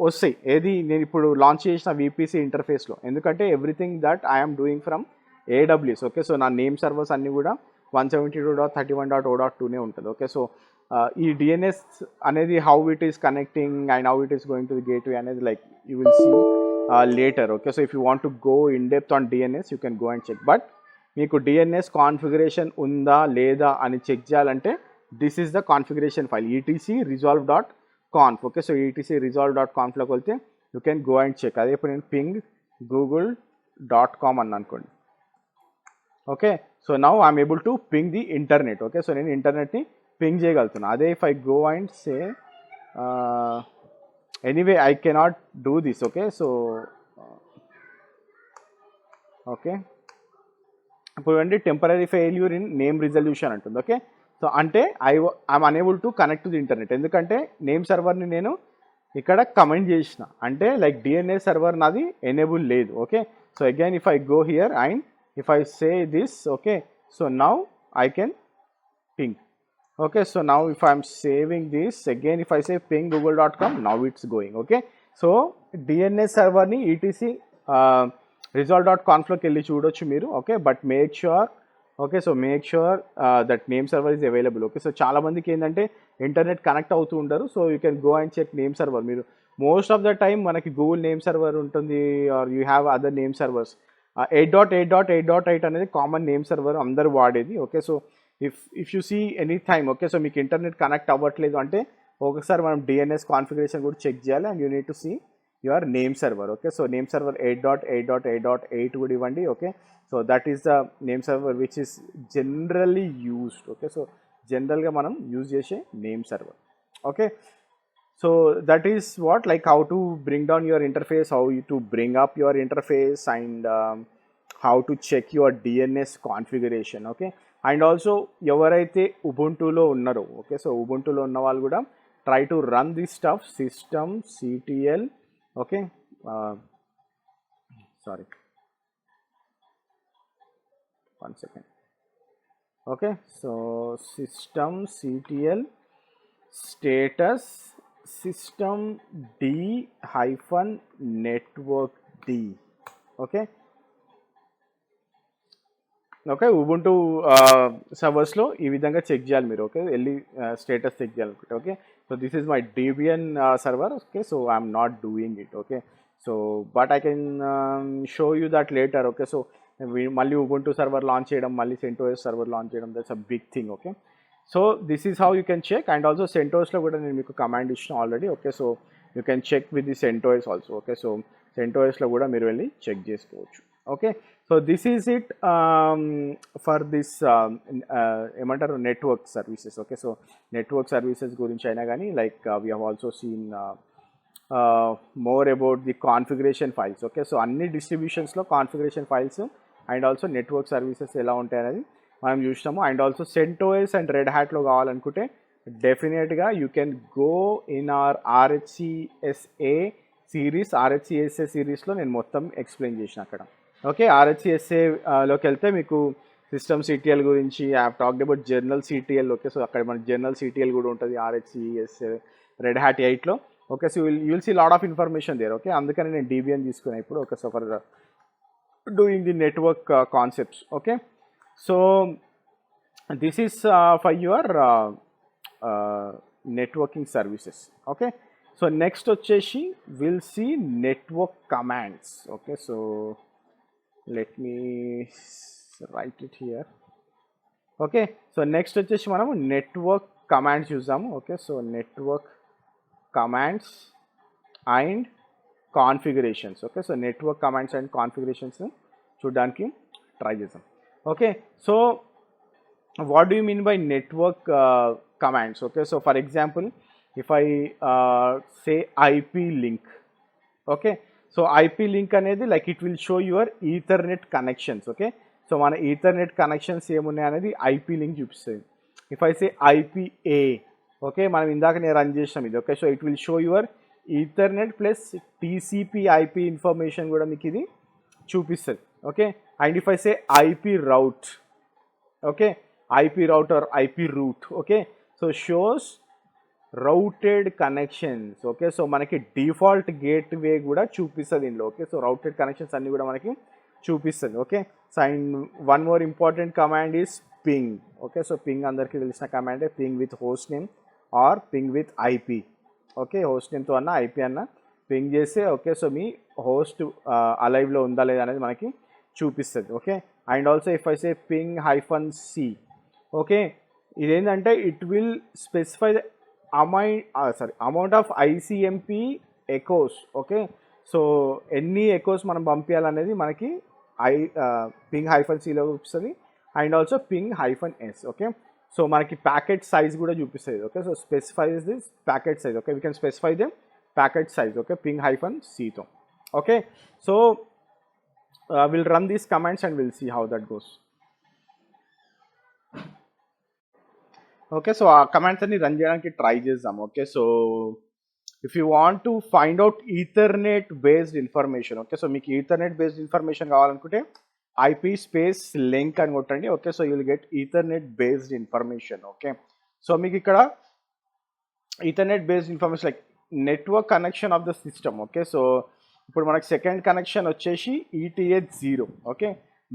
వస్తాయి. ఏది నేను ఇప్పుడు లాంచ్ చేసిన VPC ఇంటర్ఫేస్లో, ఎందుకంటే everything that I'm doing from AWS. Okay, so నా నేమ్ సర్వర్స్ అన్నీ కూడా 172.31.0.2నే ఉంటుంది. ఓకే, సో ఈ DNS అనేది how it is connecting and how it is going to the gateway అనేది like you will see later. Okay, so if you want to go in depth on DNS you can go and check, but మీకు DNS configuration ఉందా లేదా అని check చేయాలంటే this is the configuration file etc/resolve.conf. Okay, so etc/resolve.confలోకి వెళ్తే you can go and check. అదే ఇప్పుడు నేను పింగ్ google.com అని అనుకోండి. Okay, so now I'm able to ping the internet. Okay, so నేను ఇంటర్నెట్ని పింగ్ చేయగలుగుతున్నాను. అదే if I go and say anyway I cannot do this. Okay, so okay, ఇప్పుడు ఏంటి temporary failure in name resolution అంటుంది. Okay, so అంటే I'm unable to connect to the internet, ఎందుకంటే name సర్వర్ని నేను ఇక్కడ కమెంట్ చేసిన, అంటే లైక్ DNS సర్వర్ నాది ఎనేబుల్ లేదు. Okay, so again if I go here and if I say this, okay, so now I can ping. Okay, so now if I'm saving this again, if I say ping google.com, now it's going. Okay, so DNS server ni etc/resolve.conf లోకి వెళ్ళి చూడొచ్చు మీరు. Okay, but make sure, okay, so make sure that name server is available. Okay, so చాలా మందికి ఏంటంటే internet connect అవుతూ ఉంటారు, so you can go and check name server. మీరు మోస్ట్ ఆఫ్ ద టైమ్ మనకి గూగుల్ నేమ్ సర్వర్ ఉంటుంది or you have other name servers. 8.8.8.8 అనేది common name server అందరు వాడేది. Okay, so if you see any time, okay, so మీకు internet connect అవ్వట్లేదు అంటే ఒకసారి మనం DNS కాన్ఫిగరేషన్ కూడా చెక్ చేయాలి and you need to see your name server. Okay, so name server 8.8.8.8 కూడా ఇవ్వండి. Okay, so that is the name server which is generally used. Okay, so జనరల్గా మనం యూజ్ చేసే name server. Okay, so that is what like how to bring down your interface, how to bring up your interface and how to check your DNS configuration. Okay, and also ఎవరైతే ఉబుంటూలో ఉన్నారో, okay, so ఉబుంటూలో ఉన్న వాళ్ళు కూడా try to run this stuff systemctl. Okay, sorry 1 second. Okay, so systemctl status system d hyphen network d. Okay okay Ubuntu సర్వర్స్లో ఈ విధంగా చెక్ చేయాలి మీరు. ఓకే వెళ్ళి స్టేటస్ చెక్ చేయాలనుకుంటే. Okay so this is my Debian server. Okay so I'm not doing it. Okay so but I can show you that later. Okay so మళ్ళీ Ubuntu server launch చేయడం, మళ్ళీ సెంటోస్ సర్వర్ లాంచ్ చేయడం, that's a big thing. Okay so this is how you can check. And also సెంటోస్లో కూడా నేను మీకు command ఇచ్చిన already. Okay so you can check with the CentOS also. Okay so సెంటోస్లో కూడా మీరు వెళ్ళి చెక్ చేసుకోవచ్చు. Okay so this is it for this ఏమంటారు network services. Okay so network services గురించి అయినా కానీ like we have also seen more about the configuration files. Okay so అన్ని డిస్ట్రిబ్యూషన్స్లో configuration files and also network services ఎలా ఉంటాయి అనేది మనం చూసినాము. And also CentOS and Red హ్యాట్లో కావాలనుకుంటే డెఫినెట్గా you can go in or RHCSA series. RHCSA సిరీస్లో నేను మొత్తం ఎక్స్ప్లెయిన్ చేసిన అక్కడ. ఓకే RHCSAలోకి వెళ్తే మీకు సిస్టమ్ CTL గురించి I have talked about journal CTL. Okay so అక్కడ మన జర్నల్ CTL కూడా ఉంటుంది RHCSA రెడ్ హ్యాట్ 8లో. Okay so you will see lot of information there. Okay అందుకని నేను DBN తీసుకున్నా ఇప్పుడు. Okay so for doing the network concepts. Okay so this is for your networking services. Okay so next వచ్చేసి will see network commands. Okay so let me write it here. Okay so next వచ్చేసి మనము network commands చూద్దాము. Okay so network commands and configurations. Okay so network commands and configurations చూడడానికి try చేద్దాం. Okay so what do you mean by network commands? Okay so for example if I say IP link. Okay so IP link అనేది like it will show your ethernet connections. Okay so మన ethernet connections ఏమున్నాయి అనేది IP link చూపిస్తుంది. if I say IPA okay మనం ఇందాక నేను run చేసినాం ఇది. okay so it will show your ethernet plus TCP IP information కూడా మీకు ఇది చూపిస్తుంది. okay and if I say IP route okay IP route or IP route. okay so shows routed connections. okay so మనకి default gateway కూడా చూపిస్తుంది ఇందులో. okay so routed connections అన్ని కూడా మనకి చూపిస్తుంది. okay so and one more important command is ping. okay so ping అందరికీ తెలిసిన కమాండే ping with host name or ping with IP. okay host name తో అన్న IP అన్న పింగ్ చేస్తే ఓకే సో మీ హోస్ట్ అలైవ్లో ఉందా లేదా అనేది మనకి చూపిస్తుంది. Okay and also if I say ping -C. Okay ఇదేంటంటే it will specify the amount of ICMP echoes. Okay so ఎన్ని ఎకోస్ మనం పంపించాలనేది మనకి పింగ్ -Cలో చూపిస్తుంది. And also ping -S. Okay so మనకి ప్యాకెట్ సైజ్ కూడా చూపిస్తుంది. Okay so specifies this packet size. Okay we can specify them packet size. Okay ping -Cతో. Okay so we'll run these commands and we'll see how that goes. okay so ఆ commands అన్ని run చేయడానికి try చేద్దాం. Okay so if you want to find out Ethernet based information. Okay so మీకు Ethernet based information కావాలనుకుంటే IP space link అని కొట్టండి. Okay so you will get Ethernet based information. Okay so మీకు ఇక్కడ Ethernet based information like network connection of the system. Okay so ఇప్పుడు మనకి second connection వచ్చేసి ETH0. Okay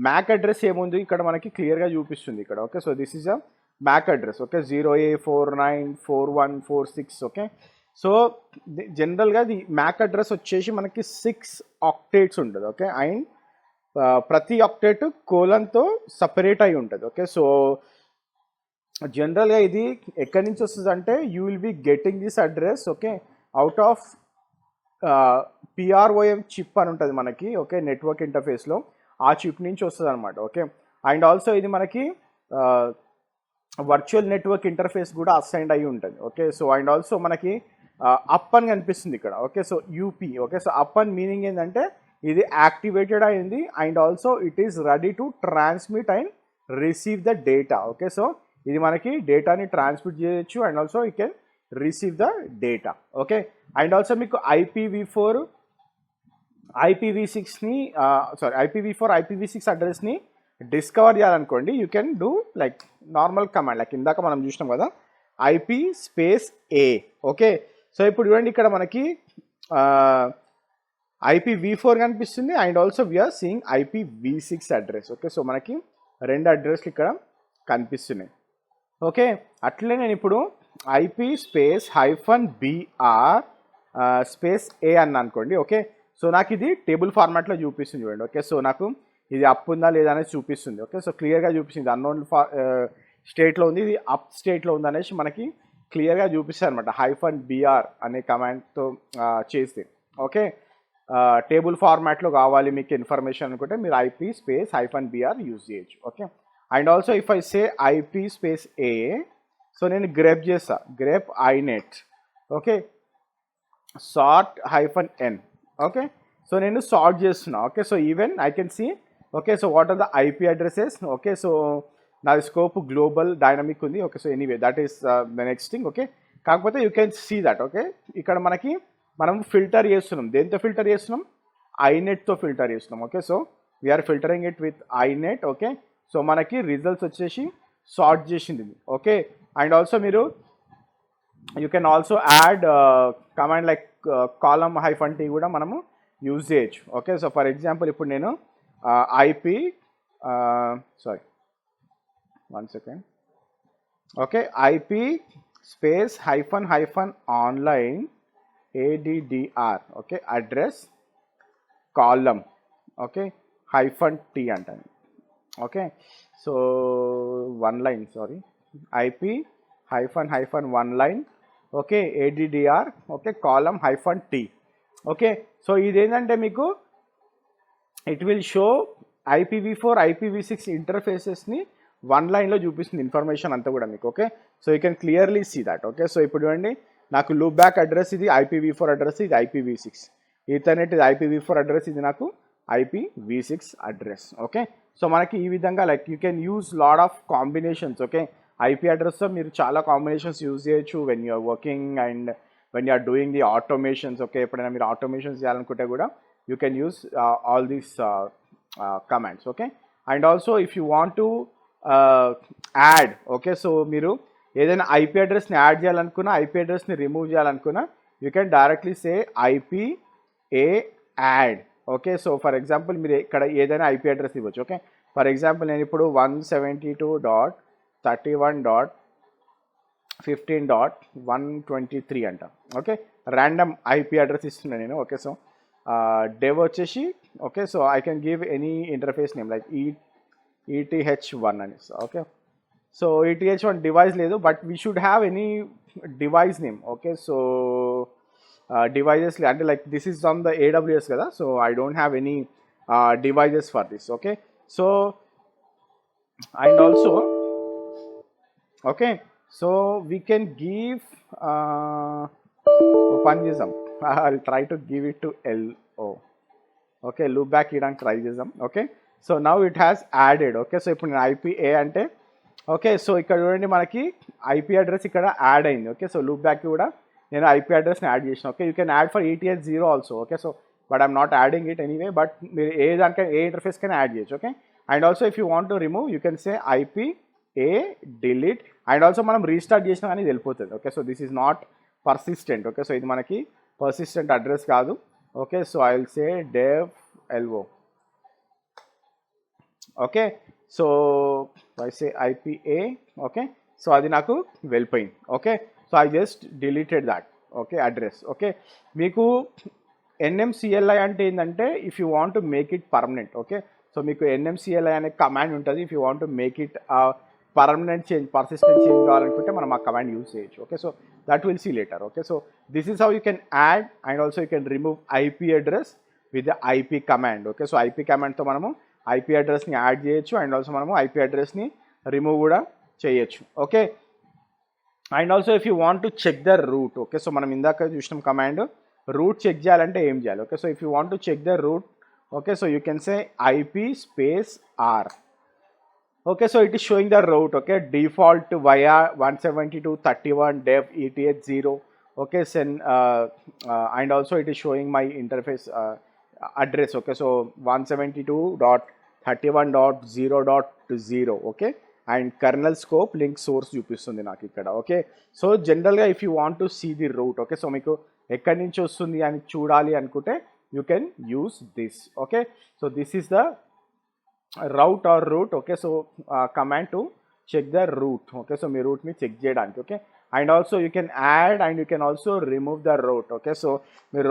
Mac address ఏముంది ఇక్కడ మనకి క్లియర్గా చూపిస్తుంది ఇక్కడ. Okay so this is a MAC address. Okay 0A494146. Okay so జనరల్గా ది మ్యాక్ అడ్రస్ వచ్చేసి మనకి 6 ఆక్టేట్స్ ఉంటుంది. ఓకే అండ్ ప్రతి ఆక్టేట్ కోలన్తో సపరేట్ అయి ఉంటుంది. ఓకే సో జనరల్గా ఇది ఎక్కడి నుంచి వస్తుంది అంటే you will be getting this address okay out of PROM chip అని ఉంటుంది మనకి. ఓకే నెట్వర్క్ ఇంటర్ఫేస్లో ఆ చిప్ నుంచి వస్తుంది అనమాట. ఓకే అండ్ ఆల్సో ఇది మనకి వర్చువల్ నెట్వర్క్ ఇంటర్ఫేస్ కూడా అసైన్డ్ అయ్యి ఉంటుంది. ఓకే సో అండ్ ఆల్సో మనకి అప్ అని కనిపిస్తుంది ఇక్కడ. Okay so UP. Okay so up అని మీనింగ్ ఏంటంటే ఇది యాక్టివేటెడ్ అయింది and also it is ready to transmit and receive the data. Okay so ఇది మనకి డేటాని ట్రాన్స్మిట్ చేయొచ్చు and also you can receive the data. Okay and also మీకు IPv4 IPv6 అడ్రస్ని డిస్కవర్ చేయాలనుకోండి you can do like normal command like ఇందాక మనం చూసినాం కదా IP space A. Okay so ఇప్పుడు చూడండి ఇక్కడ మనకి IPv4 కనిపిస్తుంది and also we're seeing IPv6 address. Okay, so మనకి 2 అడ్రస్లు ఇక్కడ కనిపిస్తున్నాయి. ఓకే, అట్లే నేను ఇప్పుడు IP -BR -A అన్న అనుకోండి. ఓకే, సో నాకు ఇది టేబుల్ ఫార్మాట్లో చూపిస్తుంది చూడండి. ఓకే, సో నాకు ఇది అప్ ఉందా లేదా అనేది చూపిస్తుంది. ఓకే, సో క్లియర్గా చూపిస్తుంది. అన్నోన్ స్టేట్లో ఉంది, ఇది అప్ స్టేట్లో ఉంది అనేసి మనకి క్లియర్గా చూపిస్తుంది అనమాట -BR అనే కమాండ్తో చేస్తే. ఓకే, టేబుల్ ఫార్మాట్లో కావాలి మీకు ఇన్ఫర్మేషన్ అనుకుంటే మీరు IP -BR యూజ్ చేయొచ్చు. Okay, and also if I say IP -A, so నేను గ్రేప్ చేస్తా, grep inet. Okay, sort -n. Okay, so నేను సార్ట్ చేస్తున్నా. Okay, so even I can see. Okay, so what are the IP addresses. Okay, so నాది scope global dynamic ఉంది. Okay, so anyway that is the next thing. Okay, కాకపోతే you can see that. Okay, ఇక్కడ మనకి మనం filter చేస్తున్నాం. దేంతో filter చేస్తున్నాం? iNetతో ఫిల్టర్ చేస్తున్నాం. Okay, so we're filtering it with iNet. Okay, so మనకి రిజల్ట్స్ వచ్చేసి సార్ట్ చేసింది. ఓకే, అండ్ ఆల్సో మీరు you can also add command like -t కూడా మనము యూజ్ చేయొచ్చు. ఓకే, సో ఫర్ ఎగ్జాంపుల్ ఇప్పుడు నేను IP sorry 1 second. Okay, IP -online addr. Okay, address column. Okay, -t అంటాను. Okay, so 1 line sorry, IP -1 line. Okay, addr. Okay, column -t. Okay, so ఇదేంటంటే మీకు it will show IPv4 IPv6 ఇంటర్ఫేసెస్ని 1 లైన్లో చూపిస్తుంది information అంతా కూడా మీకు. Okay, so you can clearly see that. Okay, so ఇప్పుడు చూడండి నాకు లూప్ బ్యాక్ అడ్రస్ ఇది IPv4 అడ్రస్, ఇది IPv6. ఈథర్నెట్ ఇది IPv4 అడ్రస్, ఇది నాకు IPv6 అడ్రస్. ఓకే, సో మనకి ఈ విధంగా like you can use lot of combinations. Okay, IP అడ్రస్తో మీరు చాలా కాంబినేషన్స్ యూజ్ చేయొచ్చు when you're working and when you're doing the automations. Okay, ఎప్పుడైనా మీరు ఆటోమేషన్స్ చేయాలనుకుంటే కూడా you can use all these commands. Okay, and also if you want to add. Okay, so మీరు ఏదైనా IP అడ్రస్ని యాడ్ చేయాలనుకున్నా, IP అడ్రస్ని రిమూవ్ చేయాలనుకున్నా you can directly say IP A add. Okay, so for example మీరు ఇక్కడ ఏదైనా IP address ఇవ్వచ్చు. ఓకే, ఫర్ ఎగ్జాంపుల్ నేను ఇప్పుడు 172.31.15.123 అంట. ఓకే, ర్యాండమ్ IP అడ్రస్ ఇస్తున్నాను నేను. ఓకే, సో డెవ్ వచ్చేసి. Okay, so I can give any interface name like ETH1 అని. ఓకే, సో ETH1 డివైస్ లేదు, but we should have any device name. Okay, so devices అంటే like this is on the AWS కదా, so I don't have any devices for this. Okay, so and also okay, so we can give పని చేద్దాం. I try to give it to LO. Okay, loop back ఇవ్వడానికి try చేద్దాం. Okay, so now it has added. Okay, so ఇప్పుడు నేను IP A అంటే. Okay, so ఇక్కడ చూడండి మనకి IP అడ్రస్ ఇక్కడ యాడ్ అయింది. ఓకే, సో లూప్ బ్యాక్ కూడా నేను IP అడ్రస్ని యాడ్ చేసిన. Okay, you can add for ETH0 also. Okay, so but I'm not adding it anyway, but మీరు ఏ దానికైనా ఏ ఇంటర్ఫేస్కైనా యాడ్ చేయొచ్చు. Okay, and also if you want to remove you can say IP A delete. And also మనం restart చేసినా కానీ ఇది వెళ్ళిపోతుంది. Okay, so this is not persistent. Okay, so ఇది మనకి పర్సిస్టెంట్ అడ్రస్ కాదు. Okay, so I will say dev LO. Okay, so I say IP A. Okay, so అది నాకు వెళ్ళిపోయింది. Okay, so I just deleted that. Okay, address. Okay, మీకు NMCLI అంటే ఏంటంటే if you want to make it permanent. Okay, so మీకు NMCLI అనే command ఉంటుంది. If you want to make it permanent change, persistent change కావాలనుకుంటే మనం ఆ command use చేయొచ్చు. Okay, so that will see later. Okay, so this is how you can add and also you can remove IP address with the IP command. Okay, so IP కమాండ్తో మనము IP అడ్రస్ని add చేయొచ్చు and also మనము IP అడ్రస్ని remove కూడా చేయొచ్చు. Okay, and also if you want to check the route. Okay, so మనం ఇందాక చూసిన కమాండ్ రూట్ చెక్ చేయాలంటే ఏం చేయాలి? Okay, so if you want to check the route, okay, so you can say IP -R. Okay, so it is showing the route. Okay, default via 172.31 dev ETH0. Okay, and also it is showing my interface address. Okay, so 172.31.0.0. Okay, and kernel scope link source చూపిస్తుంది నాకు ఇక్కడ. Okay, so జనరల్గా if you want to see the route, okay, so మీకు ఎక్కడి నుంచి వస్తుంది అని చూడాలి అనుకుంటే you can use this. Okay, so this is the route or route. Okay, so command to check the route. Okay, so మీ రూట్ని చెక్ చేయడానికి. Okay, and also you can add and you can also remove the route. Okay, so మీరు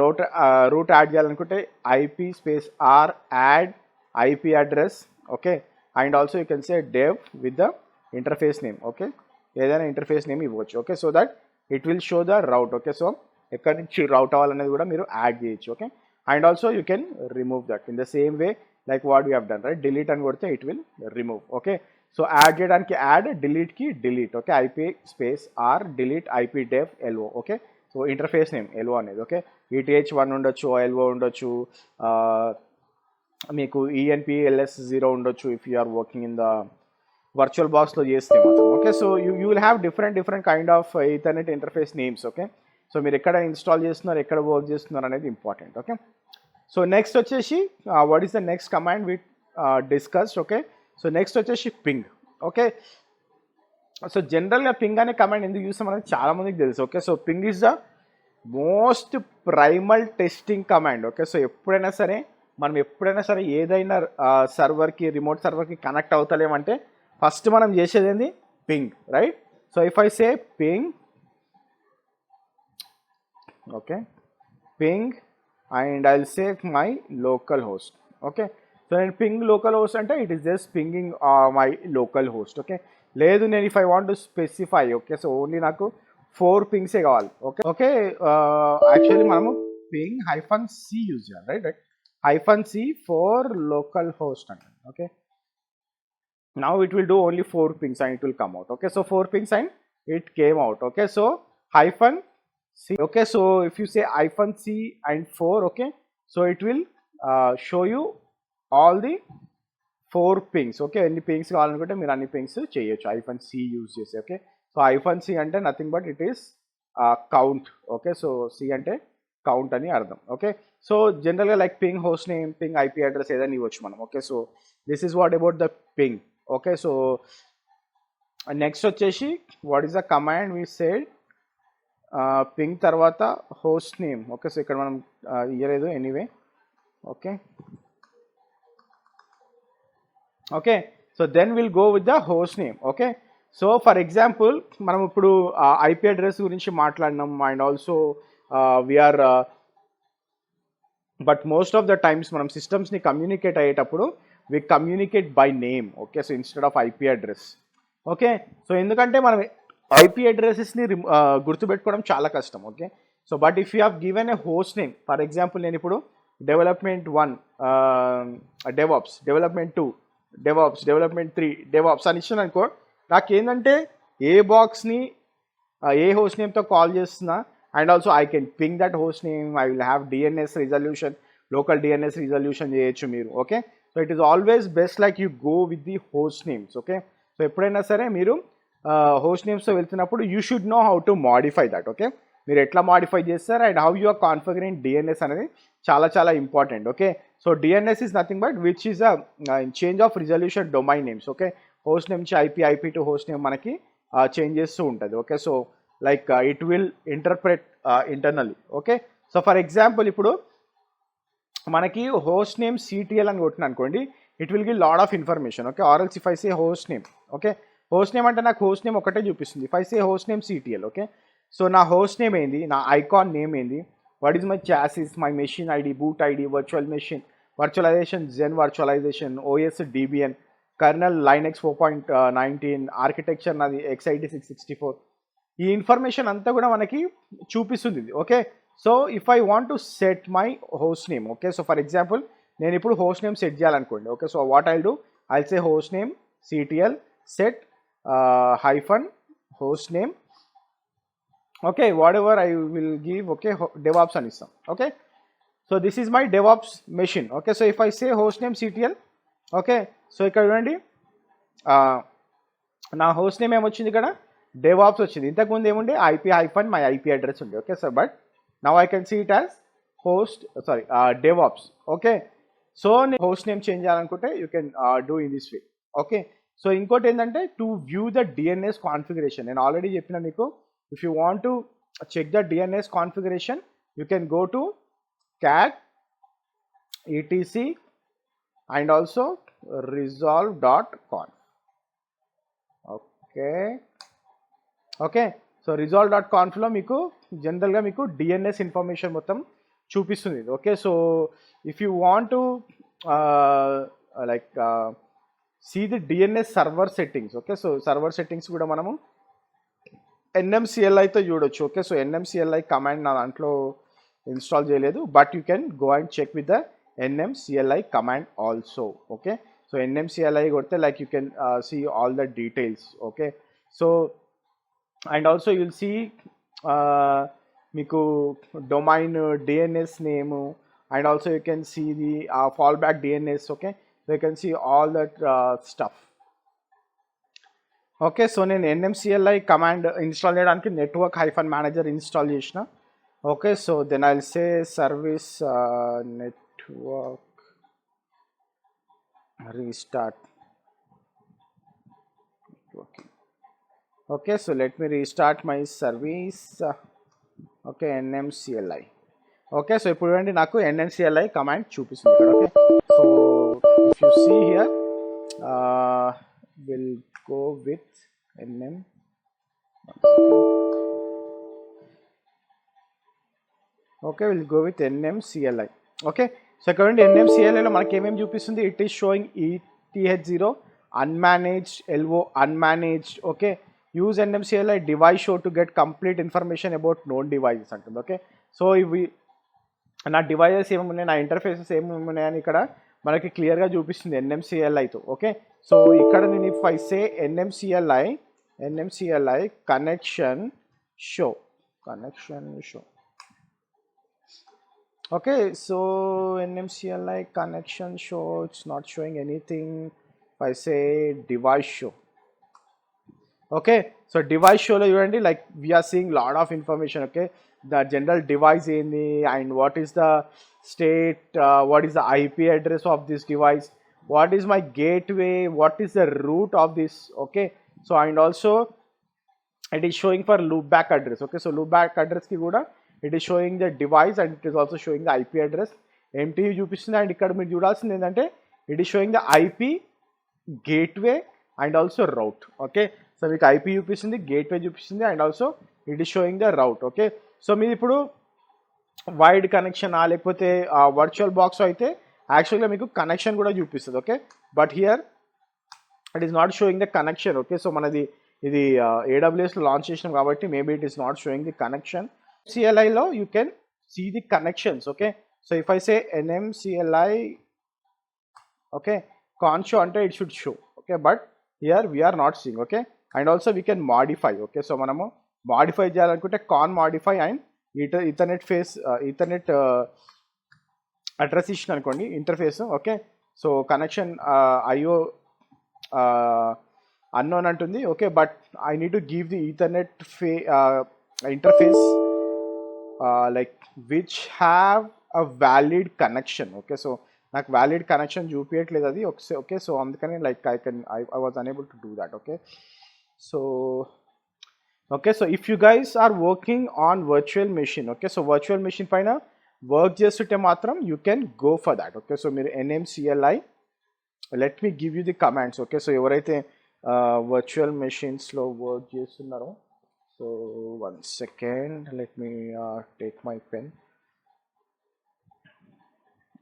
route add చేయాలనుకుంటే IP space r add IP address. Okay, and also you can say dev with the interface name. Okay, ఏదైనా interface name ఇవ్వచ్చు. Okay, so that it will show the route. Okay, so ఎక్కడి నుంచి route అవ్వాలనేది కూడా మీరు add చేయొచ్చు. Okay, and also you can remove that in the same way like what you have done, right? Delete అని కొడితే it will remove. Okay, so add చేయడానికి add, డిలీట్కి delete. Okay, IP space r delete IP dev LO. Okay, so interface name LO అనేది. Okay, ETH1 ఉండొచ్చు, LO ఉండొచ్చు, మీకు ENP-LS0 ఉండొచ్చు if you are working in the virtual బాక్స్లో చేస్తే మాత్రం. Okay, so you will have different kind of ethernet interface names. Okay, so మీరు ఎక్కడ ఇన్స్టాల్ చేస్తున్నారు, ఎక్కడ వర్క్ చేస్తున్నారు అనేది ఇంపార్టెంట్. ఓకే, సో నెక్స్ట్ వచ్చేసి what is the next command with discussed. Okay, so next వచ్చేసి పింగ్. ఓకే, సో జనరల్గా ping అనే కమాండ్ ఎందుకు చూస్తాం అనేది చాలా మందికి తెలుసు. Okay, so ping is the most primal testing command. Okay, so ఎప్పుడైనా సరే ఏదైనా సర్వర్కి, రిమోట్ సర్వర్కి కనెక్ట్ అవుతలేమంటే ఫస్ట్ మనం చేసేది ఏంది? Ping, right? So if I say ping, okay, ping and I will say my local host. Okay, so నేను ping local host అంటే it is just pinging my local host. Okay, లేదు నేను if I want to specify, okay, so only నాకు 4 పింగ్సే కావాలి. Okay, okay, actually మనము ping -c use చేయాలి, right? -c for local host. Okay, now it will do only 4 pings and it will come out. Okay, so 4 pings and it came out. Okay, so -c. Okay, so if you say -c and 4, okay, so it will show you all the 4 pings. Okay, ఎన్ని pings కావాలనుకుంటే మీరు అన్ని pings చేయొచ్చు -c use చేసి. Okay, so -c అంటే nothing but it is count. Okay, so c అంటే count అని అర్థం. ఓకే, సో జనరల్గా like ping host name, ping IP address ఏదైనా ఇవ్వచ్చు మనం. Okay, so this is what about the ping. Okay, so next వచ్చేసి what is the command we said, ping తర్వాత host name. Okay, so ఇక్కడ మనం ఇయ్యలేదు anyway. Okay, okay, so then will go with the host name. Okay, so for example మనం ఇప్పుడు ఐపీ అడ్రస్ గురించి మాట్లాడినాం and also we are but most of the times మనం సిస్టమ్స్ని కమ్యూనికేట్ అయ్యేటప్పుడు we communicate by name. Okay, so instead of IP address. Okay, so ఎందుకంటే మనం ఐపీ అడ్రసెస్ని గుర్తుపెట్టుకోవడం చాలా కష్టం. Okay, so but if you have given a host name, for example నేను ఇప్పుడు development 1 DevOps, development 2 DevOps, development 3 DevOps అని ఇచ్చాను అనుకో, నాకేంటంటే ఏ బాక్స్ని ఏ హోస్ట్ నేమ్తో కాల్ చేస్తున్నా and also I can ping that host name. I will have DNS resolution, local DNS resolution చేయొచ్చు మీరు. Okay, so it is always best like you go with the host names. Okay, so ఎప్పుడైనా సరే మీరు host నేమ్స్తో వెళ్తున్నప్పుడు you should know how to modify that. Okay, మీరు ఎట్లా modify చేస్తారు and how you are configuring DNS అనేది చాలా important. Okay, so DNS is nothing but which is a change of resolution domain names. Okay, host name నుంచి IP to host name మనకి change చేస్తూ ఉంటుంది. Okay, so like it will interpret internally. Okay, so for example ఇప్పుడు మనకి host name CTL అని కొట్టిన అనుకోండి, it will give lot of information. Okay, or else if I say host name, okay, host name అంటే నాకు host name ఒకటే చూపిస్తుంది. If I say host name CTL, okay, so నా హోస్ట్ నేమ్ ఏంది, నా ఐకాన్ నేమ్ ఏంది, what is my chassis, my machine ID, boot ID, virtual machine, virtualization Xen virtualization, OS DBN, kernel Linux 4.19, architecture నాది x86 ఈ information అంతా కూడా మనకి చూపిస్తుంది. Okay, so if I want to set my host name, okay, so for example నేను ఇప్పుడు host name set చేయాలనుకోండి. Okay, so what I'll do, I'll say host name CTL set -host name. Okay, whatever I will give, okay, DevOps అని ఇస్తాం. Okay, so this is my DevOps machine. Okay, so if I say host name CTL, okay, so ఇక్కడ చూడండి నా host name ఏమొచ్చింది, ఇక్కడ DevOps వచ్చింది. ఇంతకుముందు ఏముండే IP-my IP అడ్రస్ ఉంది. Okay, so but now I can see it as DevOps. Okay, so నేను హోస్ట్ నేమ్ చేంజ్ చేయాలనుకుంటే you can do in this way. Okay, so ఇంకోటి ఏంటంటే to view the DNS configuration, నేను already చెప్పిన మీకు, if you want to check the DNS configuration you can go to cat etc and also resolve.conf. Okay so resolve.confలో మీకు జనరల్గా మీకు DNS information మొత్తం చూపిస్తుంది. Okay so if you want to like see the DNS server settings, okay so server settings కూడా మనము NMCLIతో చూడొచ్చు. Okay so NMCLI command నా దాంట్లో ఇన్స్టాల్ చేయలేదు, but you can go and check with the NMCLI command also. Okay so NMCLI కొడితే like you can see all the details. Okay so and also you'll see మీకు domain DNS name and also you can see the fall back DNS. Okay you can see all that stuff. Okay so నేను NMCLI command install చేయడానికి network hyphen manager install చేసిన. Okay so then I will say service network restart. Okay so let me restart my service. Okay NMCLI. Okay so ఇప్పుడు చూడండి నాకు NMCLI command చూపిస్తుంది ఇక్కడ. Okay so if you see here will go with NM. Okay, we'll go with NMCLI. Okay, so currently NMCLI లో మనకి ఏమేమి చూపిస్తుంది, it is showing ETH0 unmanaged, LO unmanaged. Okay, use NMCLI device show to get complete information about known devices అంటుంది. Okay so ఇవి నా devices ఏమేమి ఉన్నాయి, నా ఇంటర్ఫేసెస్ ఏమేమి ఉన్నాయని ఇక్కడ మనకి క్లియర్గా చూపిస్తుంది NMCLIతో. ఓకే సో ఇక్కడ నేను if I say NMCLI connection show. Okay so NMCLI connection show, it's not showing anything. If I say device show. Okay so device షోలో చూడండి like we're seeing lot of information. Okay the general device ఏంది and what is the state, what is the IP address of this device, what is my gateway, what is the root of this. Okay so and also it is showing for loopback address. Okay so loopback address ki kuda it is showing the device and it is also showing the IP address. MTU చూపిస్తుంది and ఇక్కడ మీరు చూడాల్సింది ఏంటంటే it is showing the IP, gateway and also route. Okay so మీకు IP చూపిస్తుంది, gateway చూపిస్తుంది and also it is showing the route. Okay so మీరు ఇప్పుడు వైడ్ కనెక్షన్ లేకపోతే వర్చువల్ బాక్స్ అయితే యాక్చువల్గా మీకు కనెక్షన్ కూడా చూపిస్తుంది. Okay but here it is not showing the connection. Okay so మనది ఇది AWSలో లాంచ్ చేసినాం కాబట్టి maybe it is not showing the connection. CLIలో you can see the connections. Okay so if I say NMCLI okay కాన్షో అంటే it should show. Okay but here we're not seeing. Okay and also we can modify. Okay so మనము modify చేయాలనుకుంటే con modify and ethernet address ఇచ్చిన అనుకోండి interface. Okay so connection IO unknown అంటుంది. Okay but I need to give the ethernet interface like which have a valid connection. Okay so నాకు valid connection చూపించట్లేదు అది. Okay so అందుకని like I was unable to do that. Okay so okay so if you guys are working on virtual machine, okay so virtual machine పైన work చేస్తుంటే మాత్రం you can go for that. okay so మీరు NMCLI let me give you the commands. okay so ఎవరైతే virtual machines లో work చేస్తున్నారో so one second let me take my pen.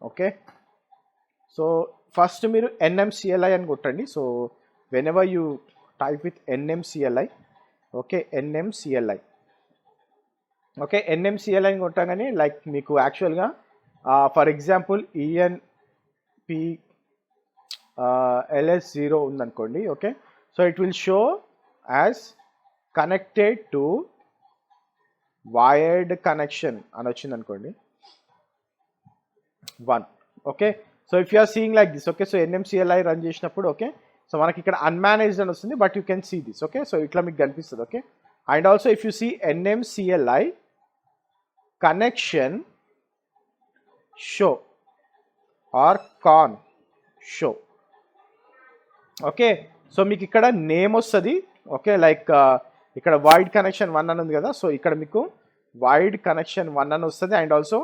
okay so first మీరు NMCLI అని కొట్టండి. so whenever you type with NMCLI okay NMCLI okay NMCLI అని కొట్టగానే like మీకు యాక్చువల్గా ఫర్ ఎగ్జాంపుల్ ENP LS0 ఉందనుకోండి. Okay so it will show as connected to wired connection అని వచ్చింది అనుకోండి 1. Okay so if you are seeing like this. Okay so NMCLI run చేసినప్పుడు okay so మనకి ఇక్కడ అన్మేనేజ్డ్ అని వస్తుంది but you can see this. Okay so ఇట్లా మీకు కనిపిస్తుంది. Okay and also if you see NMCLI connection show or con show. Okay so మీకు ఇక్కడ నేమ్ వస్తుంది. ఓకే, లైక్ ఇక్కడ వైడ్ కనెక్షన్ 1 అని ఉంది కదా, సో ఇక్కడ మీకు వైడ్ కనెక్షన్ 1 అని వస్తుంది. And also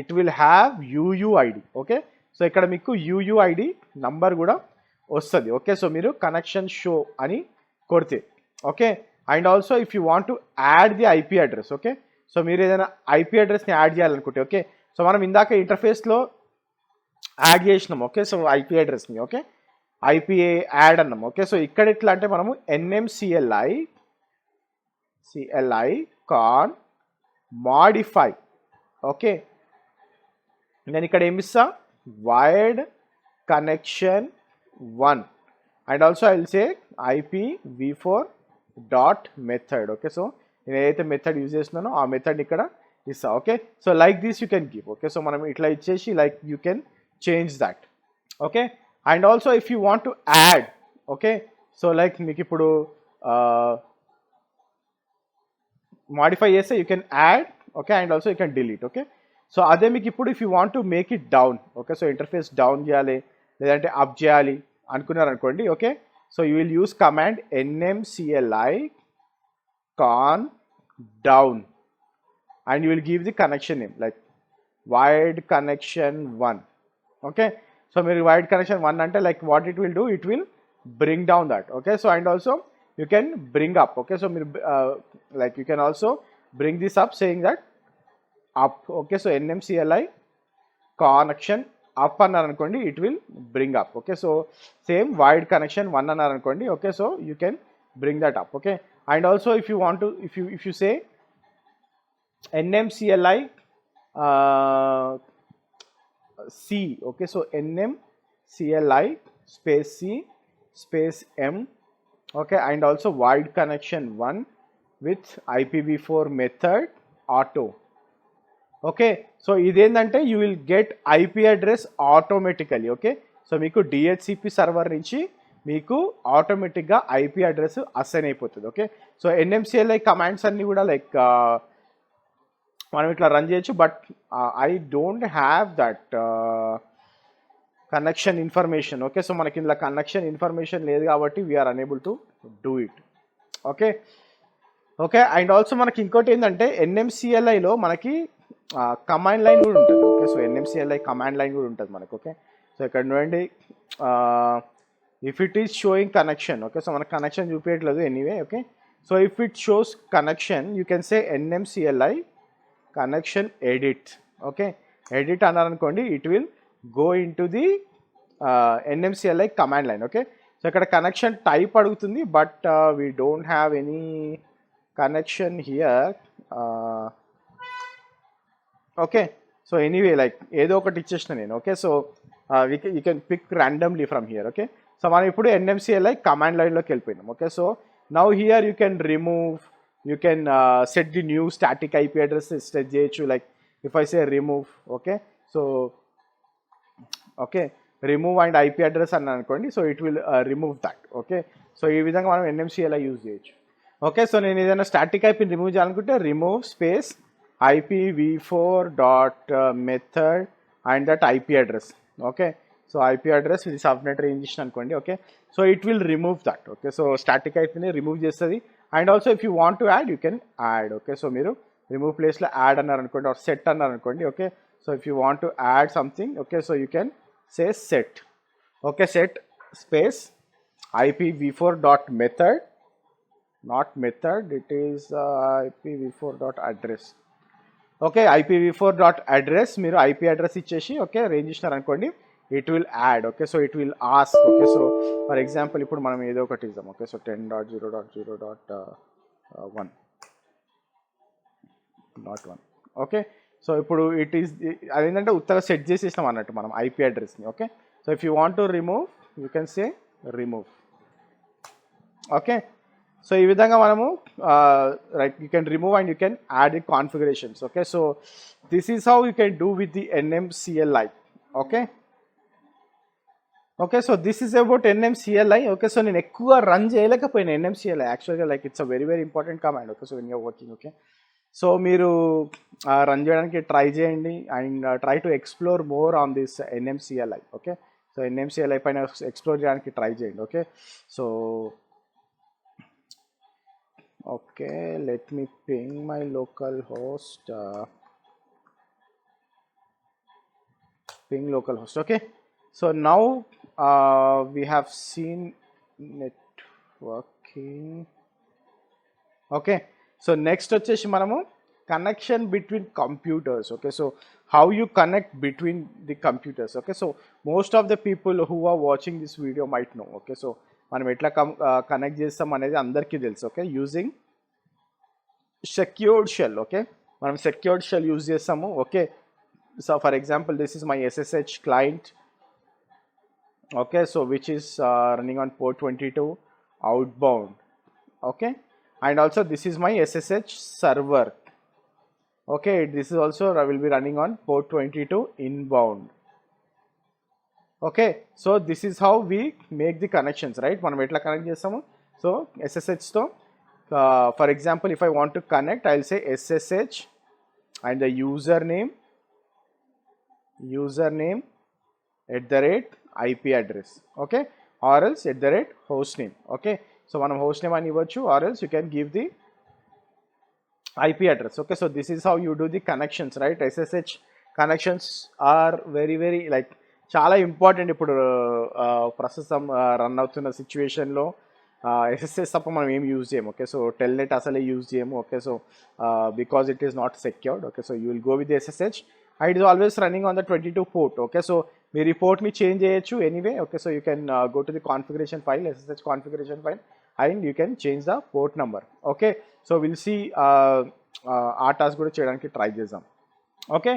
it will have UUID. Okay, so ఇక్కడ మీకు యూయుఐడి నంబర్ కూడా వస్తుంది. ఓకే, సో మీరు కనెక్షన్ షో అని కొడితే. Okay, and also if you want to add the IP address. Okay, so మీరు ఏదైనా ఐపీ అడ్రస్ని యాడ్ చేయాలనుకుంటే, ఓకే, సో మనం ఇందాక ఇంటర్ఫేస్లో యాడ్ చేసినాం. ఓకే, సో ఐపీ అడ్రస్ని, ఓకే, ఐపీఏ యాడ్ అన్నాం. ఓకే, సో ఇక్కడ ఎట్లా అంటే మనము NMCLI కాన్ మాడిఫై. ఓకే, నేను ఇక్కడ ఏమి ఇస్తా, wide connection 1 and also I will say IPv4 dot method. Okay, so నేను ఏదైతే మెథడ్ యూజ్ చేస్తున్నానో ఆ మెథడ్ ఇక్కడ ఇస్తా. Okay, so like this you can give. Okay, so మనం ఇట్లా ఇచ్చేసి like you can change that. Okay, and also if you want to add, okay, so like మీకు ఇప్పుడు మాడిఫై చేస్తే you can add. Okay, and also you can delete. Okay, so అదే మీకు ఇప్పుడు if you want to make it down, okay, so interface down చేయాలి లేదంటే up చేయాలి అనుకున్నారనుకోండి. Okay, so you will use command NMCLI con down and you will give the connection name like wide connection 1. Okay, so mere wide connection 1 ante like what it will do, it will bring down that. Okay, so and also you can bring up. Okay, so like you can also bring this up saying that up. Okay, so NMCLI connection up అన్నారు అనుకోండి, it will bring up. Okay, so same wide connection 1 అన్నారు అనుకోండి. Okay, so you can bring that up. Okay, and also if you want to, if you say NMCLI C. Okay, so NMCLI space C space M. Okay, and also wide connection 1 with IPv4 method auto. Okay, so ఇదేంటంటే you will get IP address automatically. Okay, so మీకు DHCP server నుంచి మీకు ఆటోమేటిక్గా IP address assign అయిపోతుంది. Okay, so NMCLI commands అన్నీ కూడా లైక్ మనం ఇట్లా రన్ చేయొచ్చు. But I don't have that connection information. Okay, so మనకి ఇందులో కనెక్షన్ ఇన్ఫర్మేషన్ లేదు కాబట్టి we're unable to do it. Okay, okay, and also మనకి ఇంకోటి ఏంటంటే NMCLIలో మనకి కమాండ్ లైన్ కూడా ఉంటుంది. Okay, so NMCLI command line కూడా ఉంటుంది మనకు. ఓకే, సో ఇక్కడ చూడండి, if it is showing connection. Okay, so మనకు కనెక్షన్ చూపించట్లేదు anyway. Okay, so if it shows connection you can say NMCLI connection edit. Okay, edit అన్నారనుకోండి, it will go into the NMCLI command line. Okay, so ఇక్కడ connection type అడుగుతుంది, but we don't have any connection here. Okay, so anyway like ఏదో ఒకటి ఇచ్చేసిన నేను. Okay, so you can pick randomly from here. Okay, so మనం ఇప్పుడు NMCLI command లైన్లోకి వెళ్ళిపోయినాం. Okay, so now here you can remove, you can set the new static IP address set చేయొచ్చు. Like if I say remove. Okay, so okay, remove and IP address అని అనుకోండి, so it will remove that. Okay, so ఈ విధంగా మనం NMCLI use చేయొచ్చు. Okay, so నేను ఏదైనా static ఐపీని రిమూవ్ చేయాలనుకుంటే remove space IPv4 dot method and that IP address. Okay, so IP address ఇది సబ్నెట్ రేంజ్ ఇచ్చిన అనుకోండి. Okay, so it will remove that. Okay, so static ఐపీని రిమూవ్ చేస్తుంది. And also if you want to add you can add. Okay, so మీరు remove ప్లేస్లో add అన్నారు అనుకోండి, or set అన్నారు అనుకోండి. Okay, so if you want to add something, okay, so you can say set. Okay, set space IPv4 dot method, not method, it is IPv4 dot address. Okay, IPv4 dot address మీరు IP address ఇచ్చేసి okay range ఇచ్చినారు అనుకోండి, it will add. Okay, so it will ask. Okay, so for example ఇప్పుడు మనం ఏదో ఒకటి ఇద్దాం. Okay, so 10.0.0.1 not 1. Okay, so ఇప్పుడు ఇట్ ఈస్ అదేంటంటే ఉత్తగా సెట్ చేసేసినాం అన్నట్టు మనం ఐపీ అడ్రస్ని. Okay, so if you want to remove you can say remove. Okay, so ఈ విధంగా మనము right you can remove and you can add it configurations. Okay, so this is how you can do with the NMCLI. Okay, okay, so this is about NMCLI. Okay, so నేను ఎక్కువ run చేయలేకపోయినా NMCLI యాక్చువల్గా like it's a very very important command. Okay, so when you're working. Okay, so మీరు run చేయడానికి try చేయండి and try to explore more on this NMCLI. Okay, so NMCLI పైన explore చేయడానికి try చేయండి. Okay, so okay, let me ping my local host, ping localhost. Okay, so now we have seen networking. Okay, so next వచ్చేసి మనము connection between computers. Okay, so how you connect between the computers. Okay, so most of the people who are watching this video might know. Okay, so మనం ఎట్లా connect చేస్తాం అనేది అందరికీ తెలుసు. Okay, using secured shell. Okay, మనం secured shell use చేస్తాము. ఓకే, so for example, this is my SSH client. Okay, so which is running on port 22 outbound. Okay, and also this is my SSH server. Okay, this is also will be running on port 22 inbound. Okay, so this is how we make the connections, right? మనం ఎట్లా connect చేస్తాము? So SSH తో for example, if I want to connect, I'll say SSH and the username @IP address. Okay, or else @hostname. Okay, so మనం hostname అని ఇవ్వచ్చు, or else you can give the IP address. Okay, so this is how you do the connections, right? SSH connections are very like చాలా important ఇప్పుడు ప్రస్తుతం run అవుతున్న సిచ్యువేషన్లో. SSH తప్ప మనం ఏం యూజ్ చేయము. ఓకే, సో టెల్నెట్ అసలే యూజ్ చేయము. Okay, so because it is not secured. Okay, so you will go with SSH. It is always running on the 22 port. Okay, so మీరు ఈ port ని చేంజ్ చేయొచ్చు anyway. Okay, so you can go to the configuration file, SSH configuration file, and you can change the port number. Okay, so we'll see ఆ task కూడా చేయడానికి try చేద్దాం. Okay,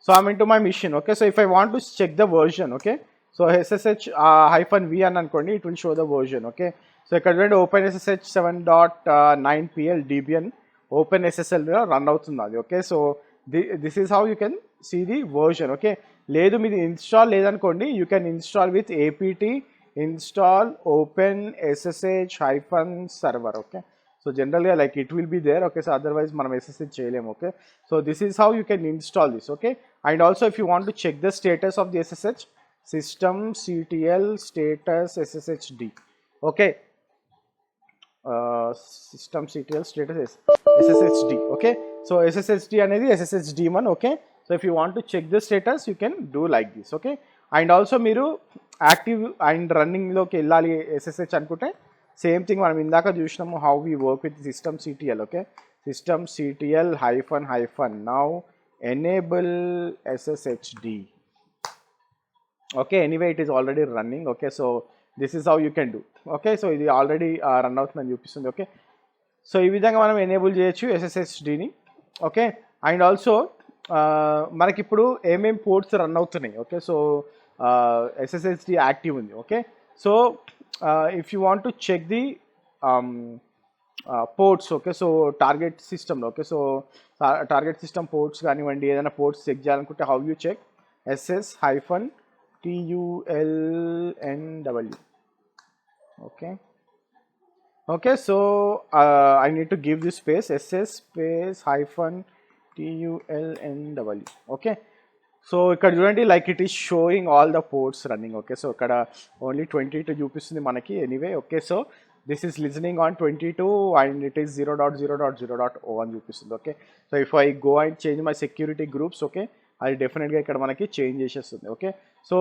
so I'm into my mission. Okay, so if I want to check the version, okay, so SSH-v అని అనుకోండి, it will show the version. Okay, so ఇక్కడ చూడండి OpenSSH 7.9 PL Debian OpenSSL run అవుతుంది అది. Okay, so this is how you can see the version. Okay, లేదు మీది install లేదనుకోండి, you can install with apt install open ssh-server. Okay, so generally like it will be there. Okay, so otherwise మనం SSH చేయలేము. Okay, so this is how you can install this. Okay, and also if you want to check the status of the SSH, systemctl status sshd. Okay, systemctl status sshd. Okay, so sshd అనేది sshd man. Okay, so if you want to check the status, you can do like this. Okay, and also మీరు active and రన్నింగ్లోకి వెళ్ళాలి SSH అనుకుంటే same thing మనం ఇందాక చూసినాము, how we work with systemctl. Okay, systemctl -now enable sshd. Okay, anyway it is already running. Okay, so this is how you can do. Okay, so ఇది already run అవుతుందని చూపిస్తుంది. Okay, so ఈ విధంగా మనం enable చేయొచ్చు SSHDని. Okay, and also మనకి ఇప్పుడు ఏమేమి పోర్ట్స్ రన్ అవుతున్నాయి. ఓకే, సో SSHD యాక్టివ్ ఉంది. Okay, so if you want to check the ports. Okay, so target సిస్టమ్లో. Okay, so target system ports కానివ్వండి, ఏదైనా పోర్ట్స్ చెక్ చేయాలనుకుంటే how you check SS-TULNW. Okay, so I need to give this space, SS space -TULNW. Okay, so ఇక్కడ చూడండి like it is showing all the ports running. Okay, so ఇక్కడ only 22 చూపిస్తుంది మనకి anyway. Okay, so this is listening on 22 and it is 0.0.0.01 చూపిస్తుంది. Okay, so if I go and change my security groups, okay, అది డెఫినెట్గా ఇక్కడ మనకి change చేసేస్తుంది. Okay, so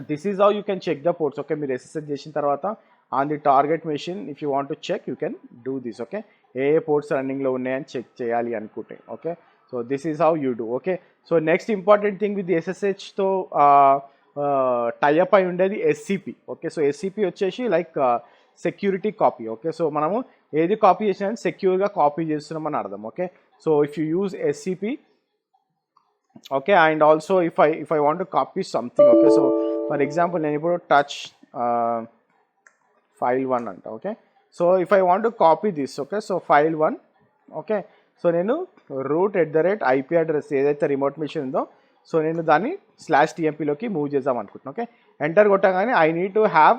this is how you can check the ports. Okay, మీరు SSH చేసిన తర్వాత on the target machine if you want to check, you can do this. Okay, ఏ ports రన్నింగ్లో ఉన్నాయని చెక్ చేయాలి అనుకుంటే. Okay, so this is how you do. Okay, so next important thing with SSHతో tie up అయి ఉండేది SCP. ఓకే, సో SCP వచ్చేసి like security copy. Okay, so మనము ఏది కాపీ చేసినా సెక్యూర్గా కాపీ చేస్తున్నామని అర్థం. Okay, so if you use SCP. Okay, and also if I want to copy something. Okay, so for example నేను ఇప్పుడు touch file1 అంట. Okay, so if I want to copy this, okay, so file1. Okay, so నేను root@IP address ఏదైతే remote machine ఉందో, so నేను దాన్ని /tmpలోకి move చేద్దాం అనుకుంటున్నాను. ఓకే, ఎంటర్ కొట్టగానే I need to have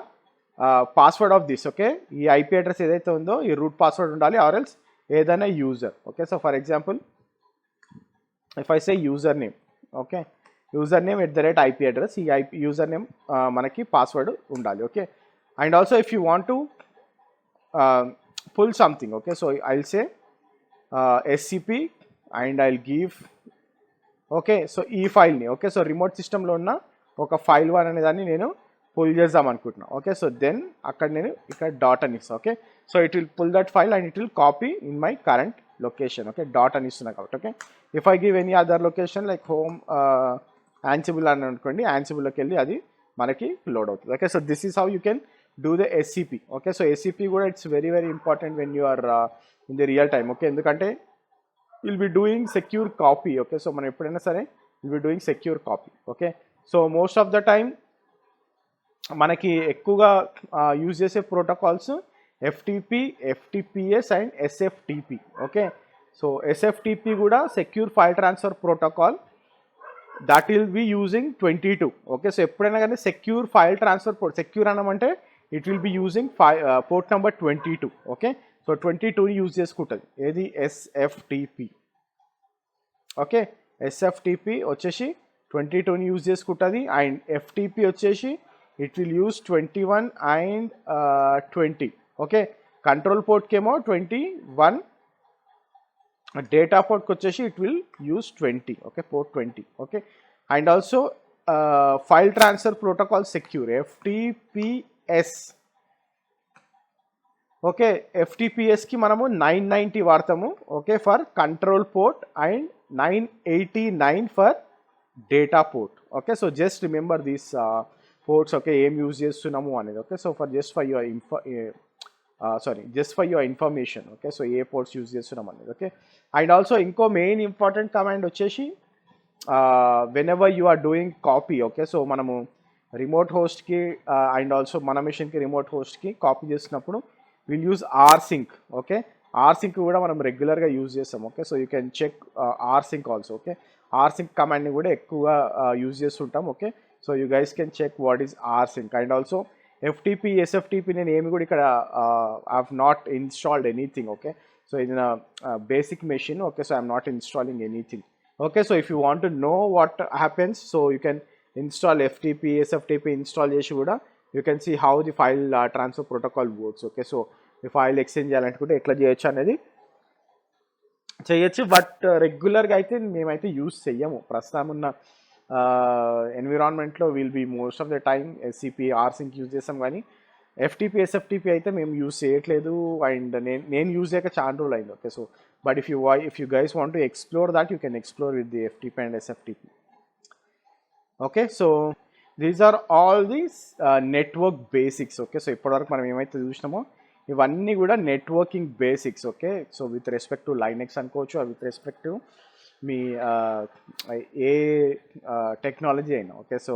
password of this. Okay, ఈ IP అడ్రస్ ఏదైతే ఉందో ఈ రూట్ పాస్వర్డ్ ఉండాలి, ఆర్ ఎల్స్ ఏదైనా user. Okay, so for example if I say username. Okay, user name @IP address, ఈ యూజర్ నేమ్ మనకి password ఉండాలి. Okay, and also if you want to pull something, okay, so I'll say SCP and I'll give, okay, so ఈ ఫైల్ని, okay, so remote సిస్టంలో ఉన్న ఒక file 1 అనే దాన్ని నేను పుల్ చేద్దాం అనుకుంటున్నాను. ఓకే, సో దెన్ అక్కడ నేను ఇక్కడ డాట్ అని ఇస్తాను. Okay, so it will pull that file and it will copy in my current location. Okay, dot అని ఇస్తున్నా కాబట్టి. Okay, if I give any other location like home Ansible అని అనుకోండి, యాన్సిబుల్లోకి వెళ్ళి అది మనకి లోడ్ అవుతుంది. Okay, so this is how you can do the SCP. Okay, so SCP కూడా it's very very important when you are in the real time. Okay, ఎందుకంటే will be doing secure copy. Okay, so మనం ఎప్పుడైనా సరే will be doing secure copy. Okay, so most of the time మనకి ఎక్కువగా use చేసే protocols FTP, FTPS and SFTP. Okay, so SFTP కూడా secure file transfer protocol, that will be using 22. Okay, so ఎప్పుడైనా కానీ secure file transfer secure అనమంటే it will be using port number 22. Okay, so 22ని use చేసుకుంటుంది ఏది SFTP. Okay, SFTP వచ్చేసి 22ని use చేసుకుంటుంది అండ్ FTP వచ్చేసి it will use 21 and 20. Okay, control పోర్ట్కి ఏమో 21, డేటా పోర్ట్కి వచ్చేసి it will use 20. Okay, port 20. Okay, and also file transfer protocol secure FTPS. Okay, FTPSకి మనము 990 వాడతాము. Okay, for control port and 989 for data port. Okay, so just remember these ports. Okay, ఏం use చేస్తున్నాము అనేది. Okay, so just for your information. Okay, so ఏ ports use చేస్తున్నాం అనేది. Okay, and also ఇంకో మెయిన్ ఇంపార్టెంట్ కమాండ్ వచ్చేసి whenever you are doing copy. Okay, so మనము remote హోస్ట్కి అండ్ ఆల్సో మన మిషన్కి రిమోట్ హోస్ట్కి కాపీ చేసినప్పుడు will use rsync. Okay, rsync కూడా మనం రెగ్యులర్గా యూజ్ చేస్తాం. Okay, so you can check rsync also. Okay, rsync కమాండ్ని కూడా ఎక్కువగా యూజ్ చేస్తుంటాం. Okay, so you guys can check what is rsync. And also FTP, SFTP నేను ఏమి కూడా ఇక్కడ I have not installed anything. Okay, so ఇది నా basic machine. Okay, so I'm not installing anything. Okay, so if you want to know what happens, so you can install FTP, SFTP install చేసి కూడా you can see how the file transfer protocol works. Okay, so ఈ file exchange చేయాలనుకుంటే ఎట్లా చేయొచ్చు అనేది చేయొచ్చు, but రెగ్యులర్గా అయితే మేమైతే యూజ్ చెయ్యము. ప్రస్తుతం ఉన్న ఎన్విరాన్మెంట్లో will be most of the time SCP, rsync use చేస్తాం, కానీ FTP, SFTP అయితే మేము యూజ్ చేయట్లేదు. అండ్ నేను యూజ్ చేయక చాలా రోజులు అయింది. Okay, so but if you guys want to explore that, you can explore with the FTP and SFTP. Okay, so these are all these network basics. Okay, so ఇప్పటివరకు మనం ఏమైతే చూసినామో ఇవన్నీ కూడా networking basics. Okay, so with respect to Linux అనుకోవచ్చు, with respect to మీ ఏ technology అయినా. Okay, so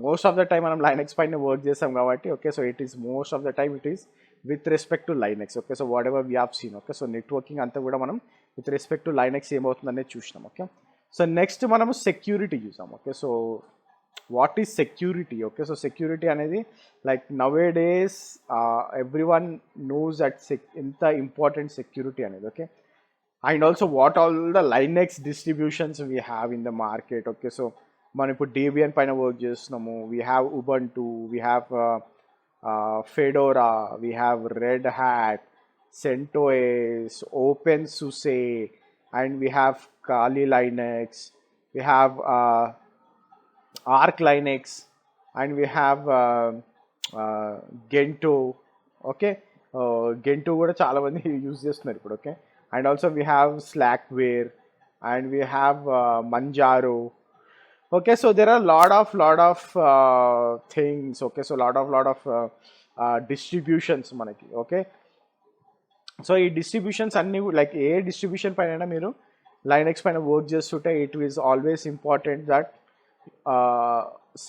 most of the time మనం లైనెక్స్ పైన వర్క్ చేస్తాం కాబట్టి. Okay, so it is most of the time it is with respect to Linux. Okay, so whatever we have scene. Okay, so networking అంతా కూడా మనం with respect to Linux ఏమవుతుంది అనేది చూసినాం. ఓకే, సో నెక్స్ట్ మనము security చూసాం. Okay, so what is security? Okay, so security అనేది like nowadays everyone knows that ఎంత ఇంపార్టెంట్ సెక్యూరిటీ అనేది. Okay, and also what all the Linux distributions we have in the market. Okay, so మనం ఇప్పుడు Debian పైన work చేస్తున్నాము. We have Ubuntu, we have Fedora, we have Red Hat, CentOS, OpenSUSE, and we have Kali Linux, we have Arch Linux, and we have Gentoo. Okay, Gentoo కూడా చాలా మంది use చేస్తున్నారు ఇప్పుడు. Okay, and also we have Slackware, and we have Manjaro. Okay, so there are lot of things. Okay, so lot of distributions మనకి. Okay, so ఈ distributions అన్నీ like ఏ distribution పైన మీరు లైనెక్స్ పైన వర్క్ చేస్తుంటే it is always important that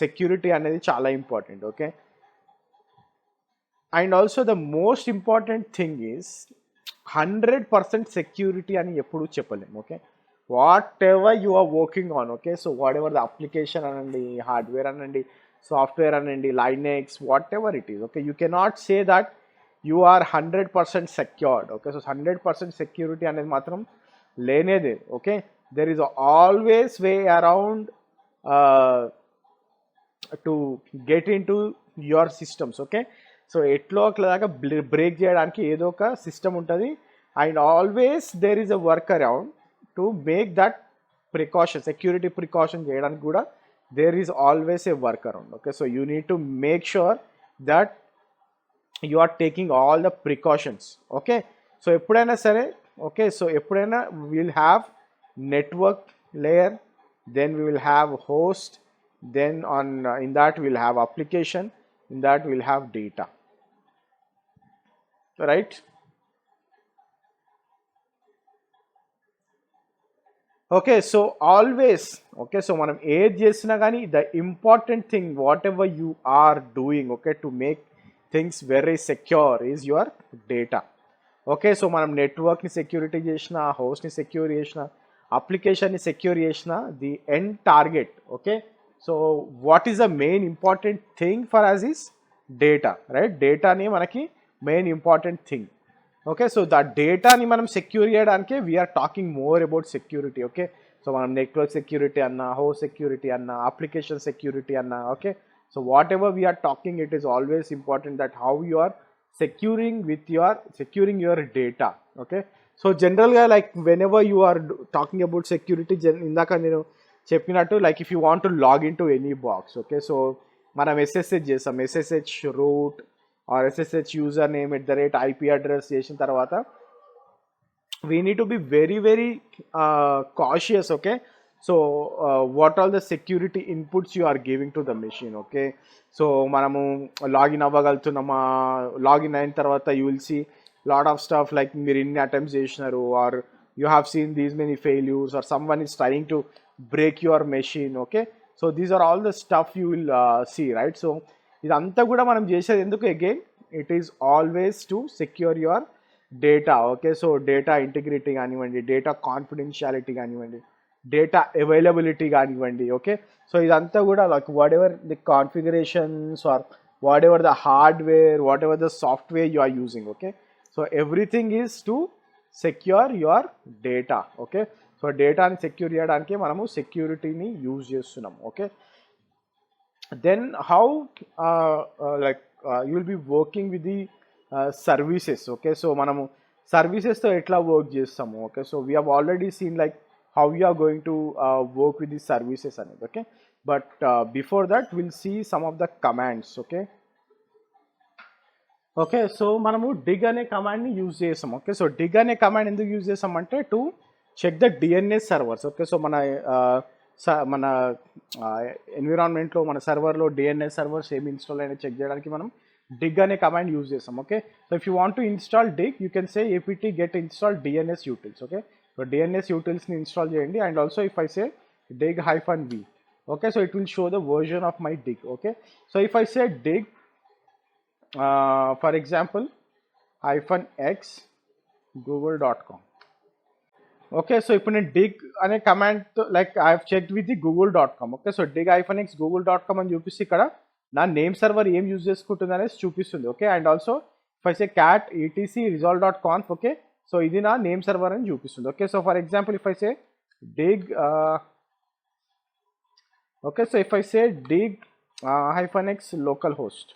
security అనేది చాలా important. Okay, and also the most important thing is 100% security అని ఎప్పుడు చెప్పలేము. Okay, whatever you are working on. Okay, so whatever the application అనండి, hardware అనండి, software అనండి, Linux, whatever it is. Okay, you cannot say that you are 100% secured. Okay, so 100% security అనేది మాత్రం లేనేదే. Okay, there is always way around to get into your systems. Okay, so ఎట్లో ఒకలాగా break చేయడానికి ఏదో ఒక system ఉంటుంది. And always there is a work around to make that precaution, security precaution చేయడానికి కూడా there is always a work around. Okay, so you need to make sure that you are taking all the precautions. Okay, so ఎప్పుడైనా సరే, okay, so ఎప్పుడైనా will have network layer, then we will have host, then on in that we'll have application, in that we'll have data, right? Okay, so always, okay, so manam age chesina gani the important thing whatever you are doing, okay, to make things very secure is your data. Okay, so manam network ni security chesina, host ni secure chesina, application is secure chesina, the end target. Okay, so what is the main important thing for us is data, right? Data ne manaki main important thing. Okay, so that data ni manam secure cheyadanike we are talking more about security. Okay, so manam network security anna, host security anna, application security anna. Okay, so whatever we are talking, it is always important that how you are securing your data. Okay, so జనరల్గా like whenever you are talking about security, ఇందాక నేను చెప్పినట్టు like if you want to log in to any box, okay, so మనం SSH చేస్తాం, SSH root or SSH username @IP address చేసిన తర్వాత we need to be very very cautious. Okay, so what all the security inputs you are giving to the machine. Okay, so మనము login అవ్వగలుగుతున్నామా, login అయిన తర్వాత you will see lot of stuff like మీరు ఇన్ని attempts చేసినారు, or you have seen these many failures, or someone is trying to break your machine. Okay, so these are all the stuff you will see, right? So ఇదంతా కూడా మనం చేసేది ఎందుకు, again it is always to secure your data. Okay, so data integrity కానివ్వండి, data confidentiality కానివ్వండి, data availability కానివ్వండి. Okay, so ఇదంతా కూడా like whatever the configurations or whatever the hardware, whatever the software you are using. Okay, so everything is to secure your data. Okay, so డేటాని secure చేయడానికి మనము సెక్యూరిటీని use చేస్తున్నాం. Okay, then how like you will be working with the services. Okay, so మనము సర్వీసెస్తో ఎట్లా work చేస్తాము. Okay, so we have already seen like how you are going to work with the services అనేది. Okay, but before that will see some of the commands. Okay, okay, so మనము dig అనే కమాండ్ని use చేసాం. Okay, so dig అనే command ఎందుకు use చేసామంటే to check the DNS servers. Okay, so మన ఎన్విరాన్మెంట్లో మన సర్వర్లో డిఎన్ఎస్ సర్వర్స్ ఏమి ఇన్స్టాల్ అయినా చెక్ చేయడానికి మనం డిగ్ అనే కమాండ్ యూజ్ చేసాం. Okay, so if you want to install dig you can say apt get install DNS utils. Okay, so DNS యూటిల్స్ని ఇన్స్టాల్ చేయండి. And also if I say dig -v, okay, so it will show the version of my dig. Okay, so if I say dig for example -x google.com. okay, so ఇప్పుడు నేను dig అనే command like I have checked with the google.com. Okay, so dig -x google.com అని చూపిస్తే ఇక్కడ నా name server ఏం use చేసుకుంటుంది అనేది చూపిస్తుంది. Okay, and also if I say cat etc resolve.conf, okay, so ఇది నా నేమ్ సర్వర్ అని చూపిస్తుంది. Okay, so for example if I say dig okay, so if I say dig -x localhost,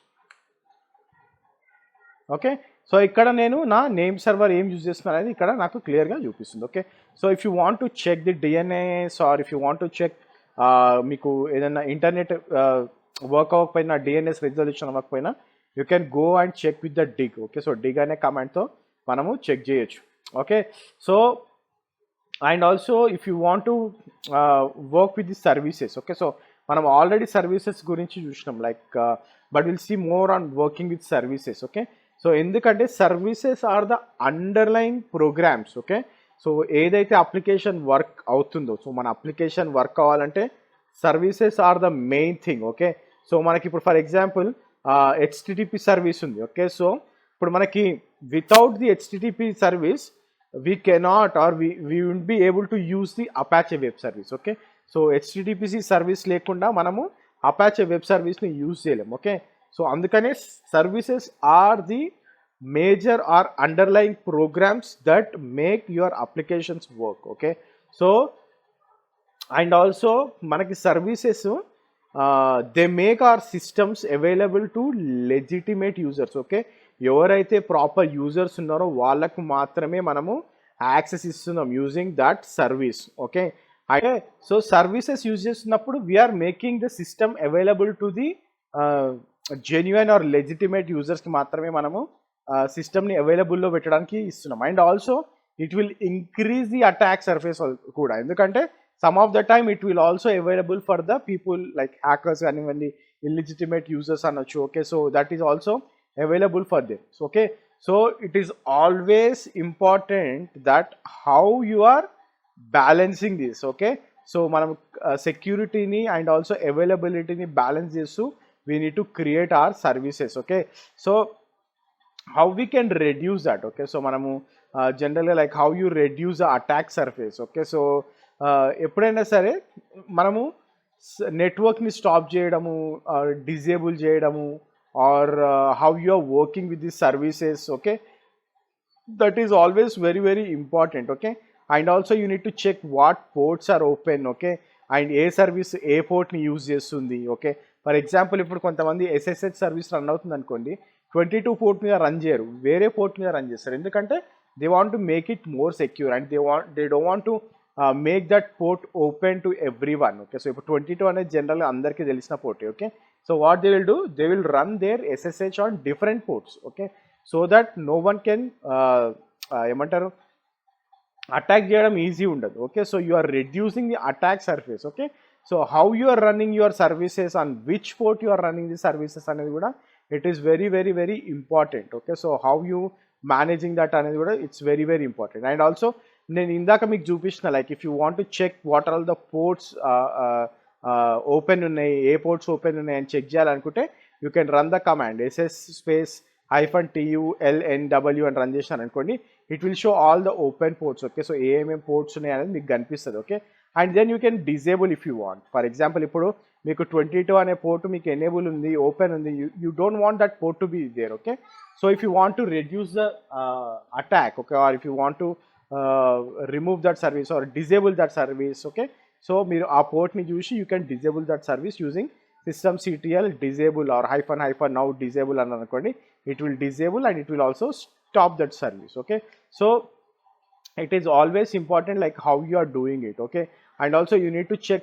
okay, so ఇక్కడ నేను నా name server ఏం use చేస్తున్నాను అనేది ఇక్కడ నాకు క్లియర్గా చూపిస్తుంది. Okay, so if you want to check the DNS or if you want to check మీకు ఏదైనా ఇంటర్నెట్ వర్క్ అవ్వకపోయినా, డిఎన్ఎస్ రిజల్యూషన్ అవ్వకపోయినా you can go and check with the dig. Okay, so dig అనే కమాండ్తో మనము చెక్ చేయొచ్చు. Okay, so and also if you want to work with the services. Okay, so మనం already services గురించి చూసినాం like but will see more on working with services. Okay, so ఎందుకంటే services are the underline programs. Okay, so ఏదైతే application work అవుతుందో, so మన application work అవ్వాలంటే services are the main thing. Okay, so మనకి ఇప్పుడు for example HTTP service ఉంది. Okay, so ఇప్పుడు మనకి without the HTTP service we cannot or we won't be able to use the Apache web service. Okay, so HTTPC service లేకుండా మనము Apache web service ని use చేయలేము. Okay, so అందుకనే services are the major or underline programs that make your applications work. Okay, so and also మనకి services they make our systems available to legitimate users. Okay, ఎవరైతే proper users ఉన్నారో వాళ్ళకు మాత్రమే మనము access ఇస్తున్నాం using that service. Okay, అంటే so services use చేస్తున్నప్పుడు we are making the system available to the genuine are legitimate యూజర్స్కి మాత్రమే మనము సిస్టమ్ని అవైలబుల్లో పెట్టడానికి ఇస్తున్నాం. And also it will increase the attack surface కూడా, ఎందుకంటే some of the time it will also available for the people like hackers and illegitimate users anochu. Okay, so that is also available for them. So, okay, so it is always important that how you are balancing this. Okay, so manam security ni and also availability ni balance chestu we need to create our services. Okay, so how we can reduce that? Okay, so manamu generally like how you reduce the attack surface. Okay, so ఎప్పుడైనా సరే మనము నెట్వర్క్ని stop చేయడము, disable చేయడము, or how you are working with the services. Okay, that is always very very important. Okay, and also you need to check what ports are open. Okay, and ఏ service ఏ పోర్ట్ని use చేస్తుంది. Okay, for example ఇప్పుడు కొంతమంది SSH service run అవుతుంది అనుకోండి, 22 port మీద run చేయరు, వేరే పోర్ట్ మీద రన్ చేస్తారు. ఎందుకంటే they want to make it more secure and they don't want to make that port open to everyone. Okay, so ఇప్పుడు 22 అనేది జనరల్గా అందరికీ తెలిసిన పోర్టే. Okay, so what they will do, they will run their SSH on different ports. Okay, so that no one can ఏమంటారు attack చేయడం easy ఉండదు. Okay, so you are reducing the attack surface. Okay, so how you are running your services on which port you are running the services అనేది కూడా it is very very very important. Okay, so how you managing that అనేది కూడా it's very very important. And also నేను ఇందాక మీకు చూపించిన like if you want to check what are all the ports open ఉన్నాయి, ఏ పోర్ట్స్ ఓపెన్ ఉన్నాయి అని చెక్ చేయాలనుకుంటే you can run the command SS-TULNW అని రన్ చేసినారు అనుకోండి, it will show all the open ports. Okay, so ఏమేమి ports ఉన్నాయి అనేది మీకు కనిపిస్తుంది. Okay, and then you can disable if you want. For example ఇప్పుడు మీకు 22 అనే పోర్ట్ మీకు ఎనేబుల్ ఉంది, ఓపెన్ ఉంది, you don't want that port to be there. Okay, so if you want to reduce the attack, okay, or if you want to remove that service or disable that service. Okay, so మీరు ఆ పోర్ట్ని చూసి you can disable that service using systemctl disable or -- now disable అని అనుకోండి, it will disable and it will also stop that service. Okay, so it is always important like how you are doing it. Okay, and also you need to check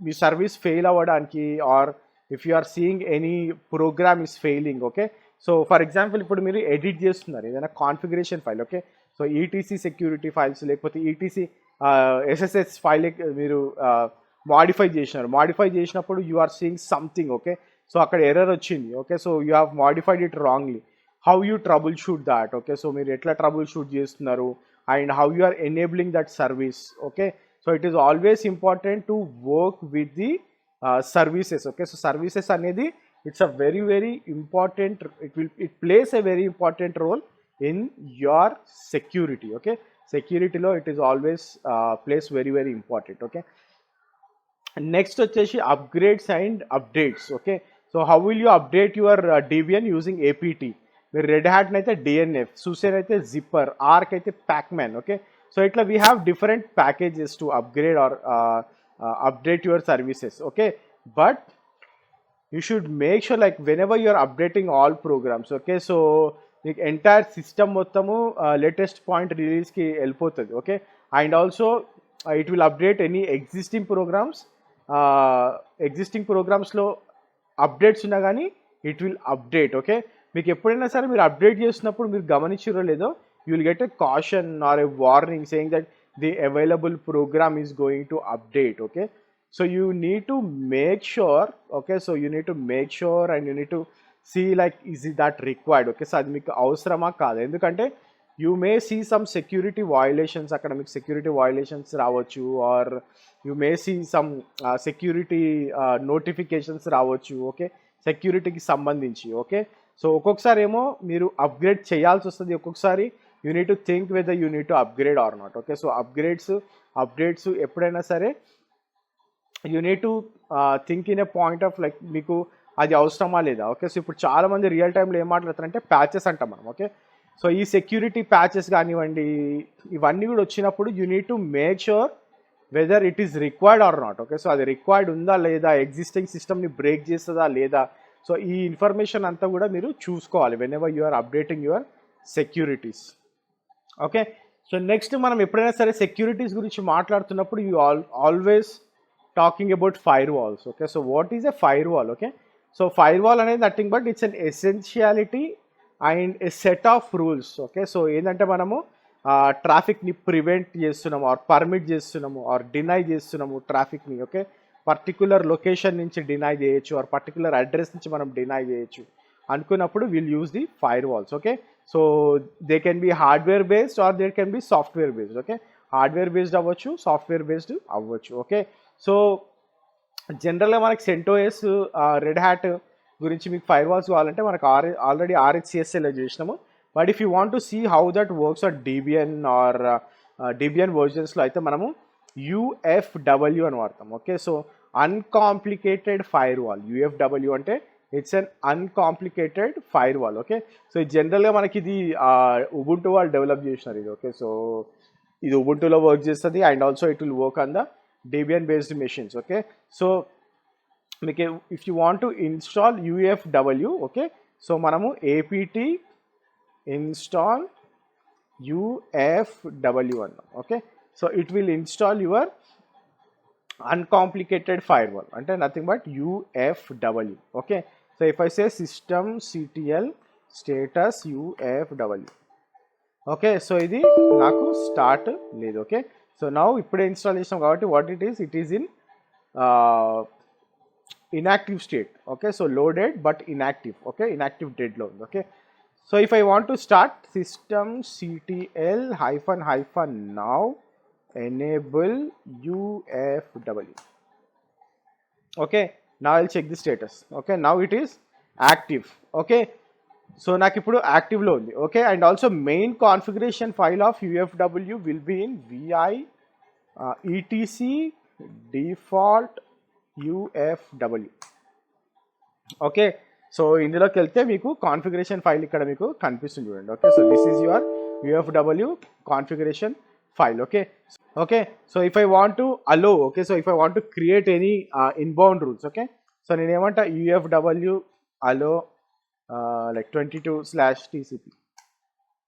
మీ service fail అవ్వడానికి or if you are seeing any program is failing. Okay, so for example ఇప్పుడు మీరు edit చేస్తున్నారు ఏదైనా configuration file. Okay, so ETC security files లేకపోతే ETC SSS file మీరు modify చేసినప్పుడు you are seeing something. Okay, so అక్కడ error వచ్చింది. Okay, so you have modified it wrongly. How you troubleshoot that? Okay, so మీరు ఎట్లా troubleshoot చేస్తున్నారు and how you are enabling that service. Okay, so it is always important to work with the services. Okay, so services అనేది it's a very very important, it plays a very important role in your security. Okay, security lo it is always plays very very important. Okay, next వచ్చేసి upgrades and updates. Okay, so how will you update your Debian using apt? మీరు Red Hat అయితే DNF, SUSE అయితే zypper, Arch అయితే pacman. Okay, so ఇట్లా we have different packages to upgrade or update your services. Okay, but you should make sure like whenever you are updating all programs. Okay, so the entire system mottamu latest point release ki elipotadi. Okay, and also it will update any existing programs lo updates unna gaani it will update. Okay, మీకు ఎప్పుడైనా సరే మీరు update చేసినప్పుడు మీరు గమనించారో లేదో you will get a caution or a warning saying that the available program is going to update. Okay, so you need to make sure. Okay, so you need to make sure and you need to see like is it that required. Okay, so అది మీకు అవసరమా కాదు, ఎందుకంటే you may see some security violations, అక్కడ మీకు security violations రావచ్చు, or you may see some security notifications రావచ్చు. Okay, సెక్యూరిటీకి సంబంధించి. ఓకే, సో ఒక్కొక్కసారి ఏమో మీరు అప్గ్రేడ్ చేయాల్సి వస్తుంది, ఒక్కొక్కసారి you need to think whether you need to upgrade or not. Okay, so updates ఎప్పుడైనా సరే you need to think in a point of like మీకు అది అవసరమా లేదా. ఓకే, సో ఇప్పుడు చాలామంది రియల్ టైంలో ఏం మాట్లాడతారంటే ప్యాచెస్ అంటాం మనం. ఓకే, సో ఈ సెక్యూరిటీ ప్యాచెస్ కానివ్వండి, ఇవన్నీ కూడా వచ్చినప్పుడు you need to make sure whether it is required or not. Okay, so అది రిక్వైర్డ్ ఉందా లేదా, ఎగ్జిస్టింగ్ సిస్టమ్ని బ్రేక్ చేస్తుందా లేదా, సో ఈ ఇన్ఫర్మేషన్ అంతా కూడా మీరు చూసుకోవాలి whenever you are updating your securities. Okay, so next మనం ఎప్పుడైనా సరే సెక్యూరిటీస్ గురించి మాట్లాడుతున్నప్పుడు you always talking about firewalls. Okay, so what is a firewall? Okay, so firewall అనేది nothing but it's an essentiality and a set of rules. Okay, so ఏంటంటే మనము ట్రాఫిక్ని prevent చేస్తున్నాము or permit చేస్తున్నాము or deny చేస్తున్నాము ట్రాఫిక్ని. Okay, particular location నుంచి deny చేయొచ్చు ఆర్ పర్టికులర్ అడ్రస్ నుంచి మనం డినై చేయొచ్చు అనుకున్నప్పుడు will use the firewalls. Okay, so they can be hardware based or they can be software based. Okay, hardware based అవ్వచ్చు, software based అవ్వచ్చు. Okay, so జనరల్గా మనకి సెంటోఎస్, రెడ్ హ్యాట్ గురించి మీకు ఫైర్ వాల్స్ కావాలంటే మనకు ఆల్రెడీ RxCSL చేసినాము. But if you want to see how that works or Debian వర్జన్స్లో అయితే మనము UFW అని వాడతాం. Okay, so uncomplicated firewall. UFW అంటే it's an uncomplicated firewall. Okay, so జనరల్గా మనకి ఇది ఉబుంటూ వాళ్ళు డెవలప్ చేసినారు ఇది. ఓకే, సో ఇది ఉబుంటూలో వర్క్ చేస్తుంది and also it will work on the Debian based machines. Okay, so if you want to install UFW, okay, so manamu apt install UFW anna. Okay, so it will install your uncomplicated firewall ante nothing but UFW. Okay, so if I say systemctl status UFW, okay, so ఇది నాకు start లేదు. Okay, so now ఇప్పుడే install చేసాం కాబట్టి what it is in inactive state. Okay, so loaded but inactive. Okay, inactive డెడ్లో ఉంది. Okay, so if I want to start systemctl -now enable UFW. ఓకే, now I'll check the status. Okay, now it is active. Okay, so నాకు ఇప్పుడు యాక్టివ్లో ఉంది. Okay, and also main configuration file of UFW will be in VI etc default UFW. Okay, so ఇందులోకి వెళ్తే మీకు configuration file ఇక్కడ మీకు కనిపిస్తుంది చూడండి. Okay, so this is your UFW configuration file. Okay, okay, so if I want to allow, okay, so if I want to create any inbound rules. Okay, so నేనేమంటా UFW allow like 22/TCP.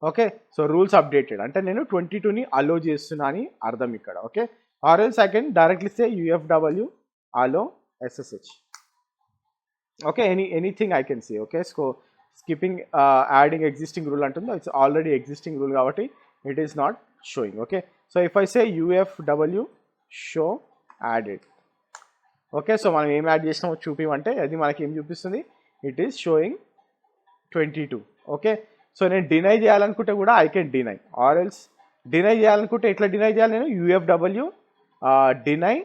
Okay, so rules updated అంటే నేను 22ని allow చేస్తున్నా అని అర్థం ఇక్కడ. Okay, or else I can directly say UFW allow SSH. Okay, anything I can say. Okay, so skipping adding existing rule అంటుందో it's already existing rule కాబట్టి it is not showing. Okay, so if I say UFW show added. Okay, so మనం ఏం add చేసినామో చూపిమంటే అది మనకి ఏం చూపిస్తుంది, it is showing 22. Okay, so నేను డినై చేయాలనుకుంటే కూడా I can deny, or else deny చేయాలనుకుంటే ఎట్లా డినై చేయాలి, నేను UFW డినై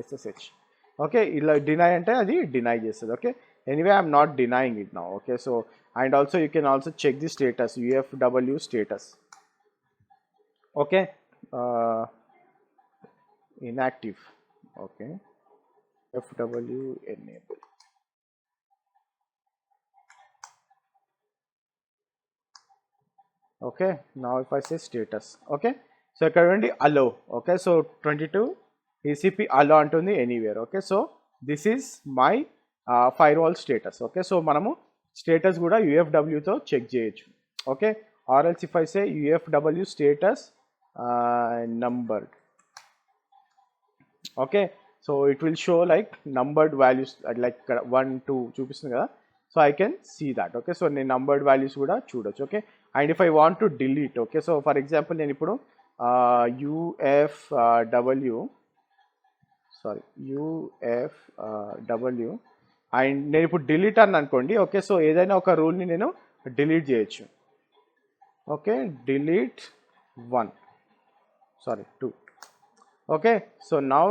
SSH. ఓకే, ఇలా డినై అంటే అది డినై చేస్తుంది. Okay, anyway I'm not denying it now. Okay, so and also you can also check the status UFW status. Okay, inactive. Okay, FW enable. Okay, now if I say status, okay, so ఇక్కడ నుండి allow. Okay, so 22 TCP allow అంటుంది anywhere. Okay, so this is my firewall status. Okay, so మనము status కూడా UFW తో check చేయొచ్చు. Okay, or else if I say UFW status numbered. Okay, so it will show like numbered values like ఇక్కడ 1 2 చూపిస్తుంది కదా, so I can see that. Okay, so నేను numbered values కూడా చూడొచ్చు. Okay, and if I want to delete, okay, so for example నేను ఇప్పుడు UFW and నేను ఇప్పుడు డిలీట్ అని అనుకోండి. ఓకే, సో ఏదైనా ఒక రూల్ని నేను డిలీట్ చేయొచ్చు. Okay, delete 2. Okay, so now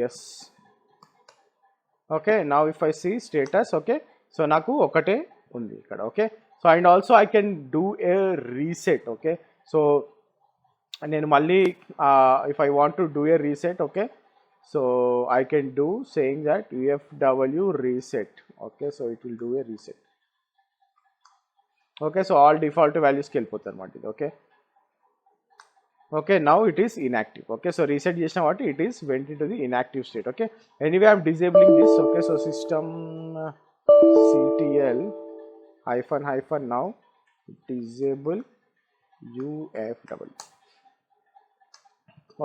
yes. Okay, now if I see status, okay, so నాకు ఒకటే ఉంది ఇక్కడ. Okay, so and also I can do a reset. Okay, so నేను మళ్ళీ if I want to do a reset, okay, So I can do saying that UFW reset. Okay, so it will do a reset. Okay, so all default values కి వెళ్ళిపోతాయి అన్నమాట ఇది. Okay. Okay, now it is inactive. Okay, so reset చేసిన what it is went into the inactive state. Okay, anyway I'm disabling this. Okay, so system ctl hyphen now disable UFW.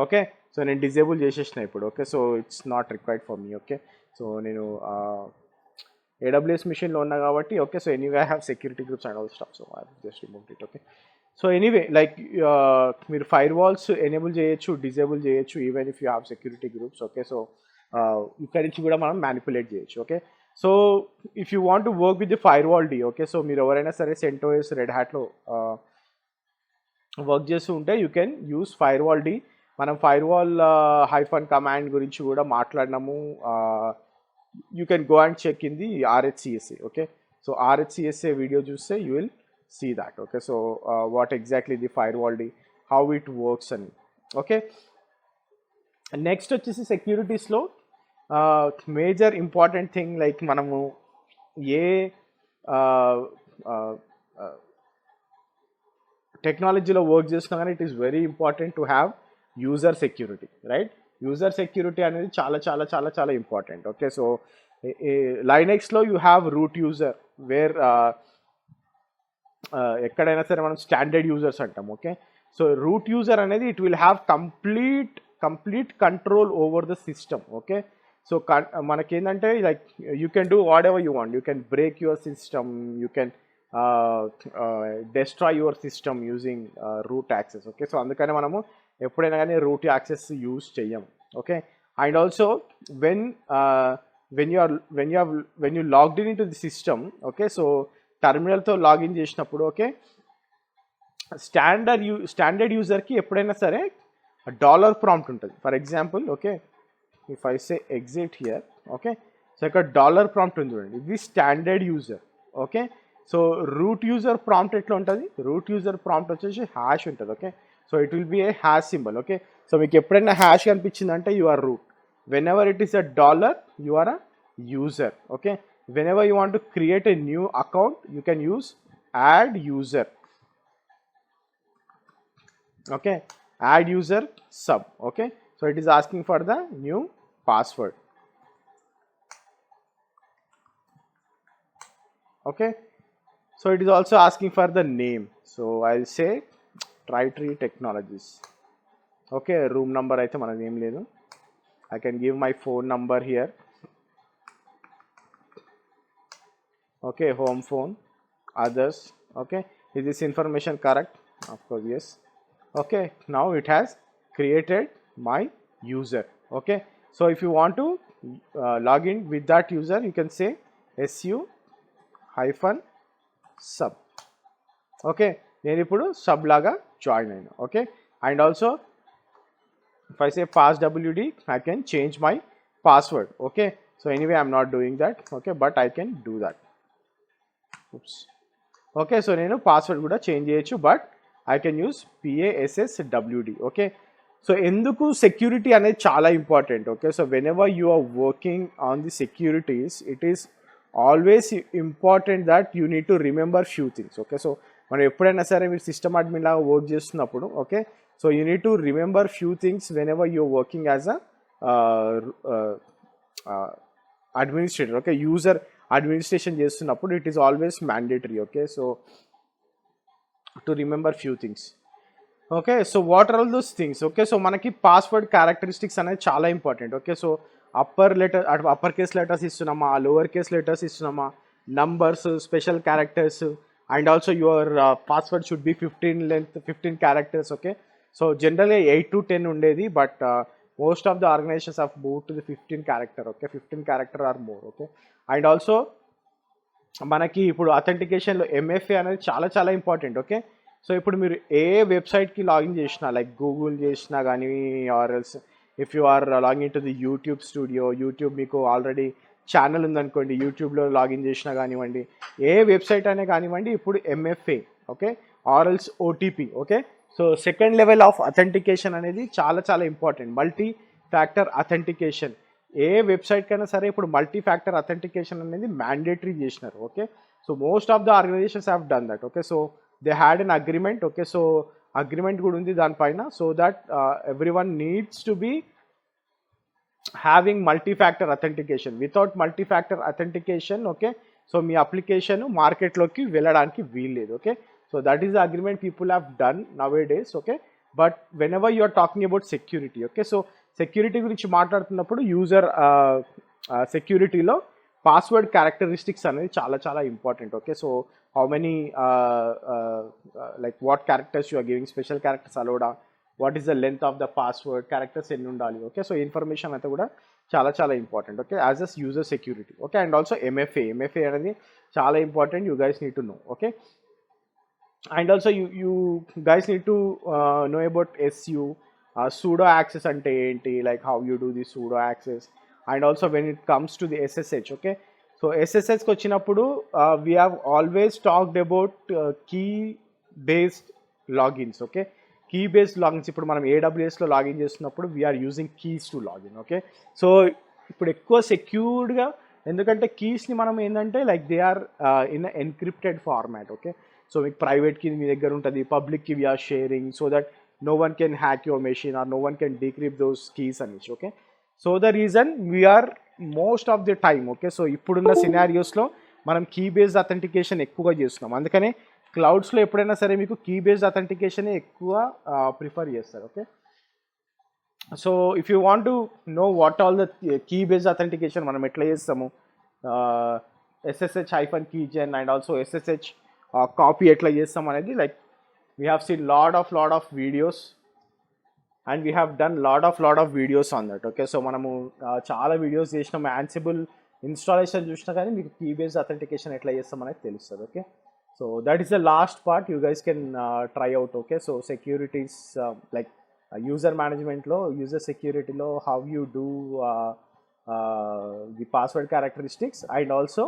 Okay, so నేను disable చేసేసిన ఇప్పుడు. Okay, so it's not required for me. Okay, so నేను AWS మిషన్లో ఉన్నా కాబట్టి. Okay, so anyway I have security groups and all staff, so I just remove it. Okay, so anyway like మీరు fire walls enable చేయొచ్చు, disable చేయొచ్చు, even if you have security groups. Okay, so ఇక్కడి నుంచి కూడా మనం manipulate చేయొచ్చు. Okay, so if you want to work with the firewall D, okay, so మీరు ఎవరైనా సరే CentOS రెడ్ హ్యాట్లో వర్క్ చేస్తూ ఉంటే you can use firewall D. మనం ఫైర్ వాల్ హైఫన్ కమాండ్ గురించి కూడా మాట్లాడినాము. You can go and check in the RHCSA. Okay, so RHCSA video చూస్తే you will see that. Okay, so what exactly the firewall D, how it works అని. Okay, next వచ్చేసి సెక్యూరిటీస్లో major important thing like మనము ఏ టెక్నాలజీలో work చేస్తున్నా కానీ it is very important to have user security, right? User security అనేది చాలా చాలా చాలా చాలా ఇంపార్టెంట్. ఓకే, సో లైనెక్స్లో you have root user where ఎక్కడైనా సరే మనం స్టాండర్డ్ యూజర్స్ అంటాం. ఓకే, సో రూట్ యూజర్ అనేది it will have complete control over the system. Okay, so మనకేంటంటే like you can do whatever you want, you can break your system, you can destroy your system using root access. Okay, so అందుకనే మనము ఎప్పుడైనా కానీ root access use చెయ్యం. Okay, and also when you logged in into the system, okay, so టర్మినల్తో login చేసినప్పుడు okay standard యూజర్కి ఎప్పుడైనా సరే డాలర్ ప్రాంప్ట్ ఉంటుంది. For example okay, if I say exit here, okay, so ఇక్కడ డాలర్ ప్రాంప్ట్ ఉంది చూడండి, ఇది standard user. Okay, so root user prompt ఎట్లా ఉంటుంది, రూట్ యూజర్ ప్రాంప్ట్ వచ్చేసి హ్యాష్ ఉంటుంది. Okay, so it will be a hash symbol. Okay, so మీకు ఎప్పుడైనా హ్యాష్ కనిపించిందంటే you are root. Whenever it is a dollar you are a user. Okay, whenever you want to create a new account you can use add user. Okay, add user sub. Okay, so it is asking for the new password. Okay, so it is also asking for the name, so I'll say Tritree Technologies. Okay, room number aithe mana name ledu, I can give my phone number here. Okay, home phone, others. Okay, is this information correct? Of course yes. Okay, now it has created my user. Okay, so if you want to log in with that user you can say su-sub. Okay, నేను ఇప్పుడు sub లాగా join అయినా. Okay, and also if I say passwd I can change my password. Okay, so anyway I'm not doing that. Okay, but I can do that. Oops. Okay, so నేను password కూడా change చేయొచ్చు, but I can use passwd. Okay, so ఎందుకు security అనేది చాలా important. Okay, so whenever you are working on the securities it is always important that you need to remember few things. Okay, so మనం ఎప్పుడైనా సరే మీరు system admin లాగా work చేస్తున్నప్పుడు okay, so you need to remember few things whenever you are working as a administrator. Okay, user administration చేస్తున్నప్పుడు it is always mandatory. Okay, so to remember few things. Okay, so what are all those things. Okay, so మనకి password characteristics అనేది చాలా important. Okay, so upper case letters ఇస్తున్నామా, lower case letters ఇస్తున్నామా, numbers, special characters, and also your password should be 15 characters. Okay, so జనరల్గా 8 to 10 ఉండేది, but most of the organisations have moved to the 15 character. Okay, 15 character are more. Okay, and also మనకి ఇప్పుడు అథెంటికేషన్లో MFA అనేది చాలా చాలా important. Okay, so ఇప్పుడు మీరు ఏ వెబ్సైట్కి లాగిన్ చేసినా లైక్ గూగుల్ చేసినా కానీ are else if you are login to the YouTube studio, YouTube మీకు ఆల్రెడీ ఛానల్ ఉందనుకోండి, యూట్యూబ్లో లాగిన్ చేసినా కానివ్వండి, ఏ వెబ్సైట్ అనే కానివ్వండి ఇప్పుడు MFA. Okay, or else OTP. Okay, so second level of authentication అనేది చాలా చాలా ఇంపార్టెంట్. Factor authentication. ఏ వెబ్సైట్ కైనా సరే ఇప్పుడు మల్టీ ఫ్యాక్టర్ అథెంటికేషన్ అనేది మ్యాండేటరీ చేసినారు. Okay, so most of the organisations have done that. Okay, so they had an agreement. Okay, so agreement కూడా ఉంది దానిపైన. So that everyone needs to be having multi factor authentication. Without multi factor authentication okay, so me application మార్కెట్లోకి వెళ్ళడానికి వీల్లేదు. Okay, so that is the agreement people have done nowadays. Okay, but whenever you are talking about security, okay, so security గురించి మాట్లాడుతున్నప్పుడు user సెక్యూరిటీలో password characteristics అనేది చాలా చాలా important. Okay, so how many like what characters you are giving, special characters అలౌడా, what is the length of the password, characters ఎన్ని ఉండాలి. Okay, so information అయితే కూడా చాలా చాలా important. Okay, as a user security. Okay, and also MFA అనేది చాలా important. You guys need to know. Okay, and also you guys need to know about SU, sudo access ante enti, like how you do the sudo access, and also when it comes to the SSH. Okay, so SSH ki vachinappudu we have always talked about key based logins. Okay, key based logins ippudu manam AWS lo login chestunnappudu we are using keys to login. Okay, so ippudu ఎక్కువ secured గా, ఎందుకంటే keys ని మనం ఏంటంటే like they are in encrypted format. Okay, so మీకు private key మీ దగ్గర ఉంటుంది, public key we are sharing so that no one can hack your machine or no one can decrypt those keys అనేసి. Okay, so the reason we are most of the time okay, so ఇప్పుడున్న సినారియోస్లో మనం key based authentication ఎక్కువగా చేస్తున్నాం. అందుకనే క్లౌడ్స్లో ఎప్పుడైనా సరే మీకు కీ బేస్డ్ అథెంటికేషనే ఎక్కువ ప్రిఫర్ చేస్తారు. Okay, so if you want to know what all the key based authentication మనం ఎట్లా చేస్తాము, SSH-keygen and also SSH copy ఎట్లా చేస్తాం అనేది, like we have seen lot of videos and we have done lot of videos on that. Okay, so మనము చాలా videos చేసినాం. Ansible installation చూసినా కానీ మీకు కీ బేస్డ్ అథెంటికేషన్ ఎట్లా చేస్తాం అనేది తెలుస్తుంది. Okay, so that is the last part you guys can try out. Okay, so securities like user మేనేజ్మెంట్లో, యూజర్ సెక్యూరిటీలో how you do the password characteristics, and also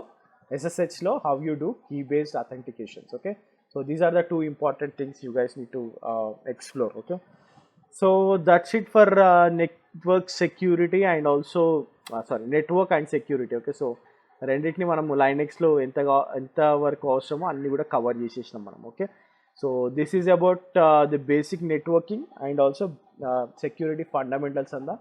SSH లో how you do key based authentications. Okay, so these are the two important things you guys need to explore. Okay, so that's it for network security and also network and security. Okay, so రెండింటిని మనము లైనెక్స్లో ఎంత వరకు అవసరమో అన్ని కూడా cover చేసేసినాం మనం. Okay, so this is about the basic networking and also security fundamentals on the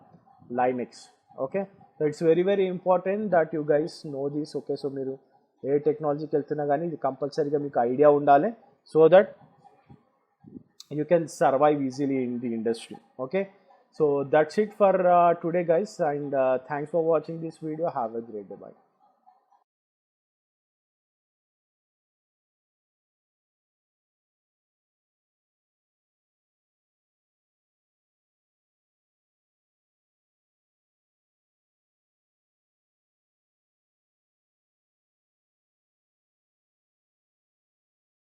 Linux. Okay, so it's very important that you guys know this. Okay, so మీరు ఏ టెక్నాలజీకి వెళ్తున్నా కానీ ఇది కంపల్సరీగా మీకు ఐడియా ఉండాలి, so that you can survive easily in the industry. Okay, so that's it for today guys, and thanks for watching this video. Have a great day. By.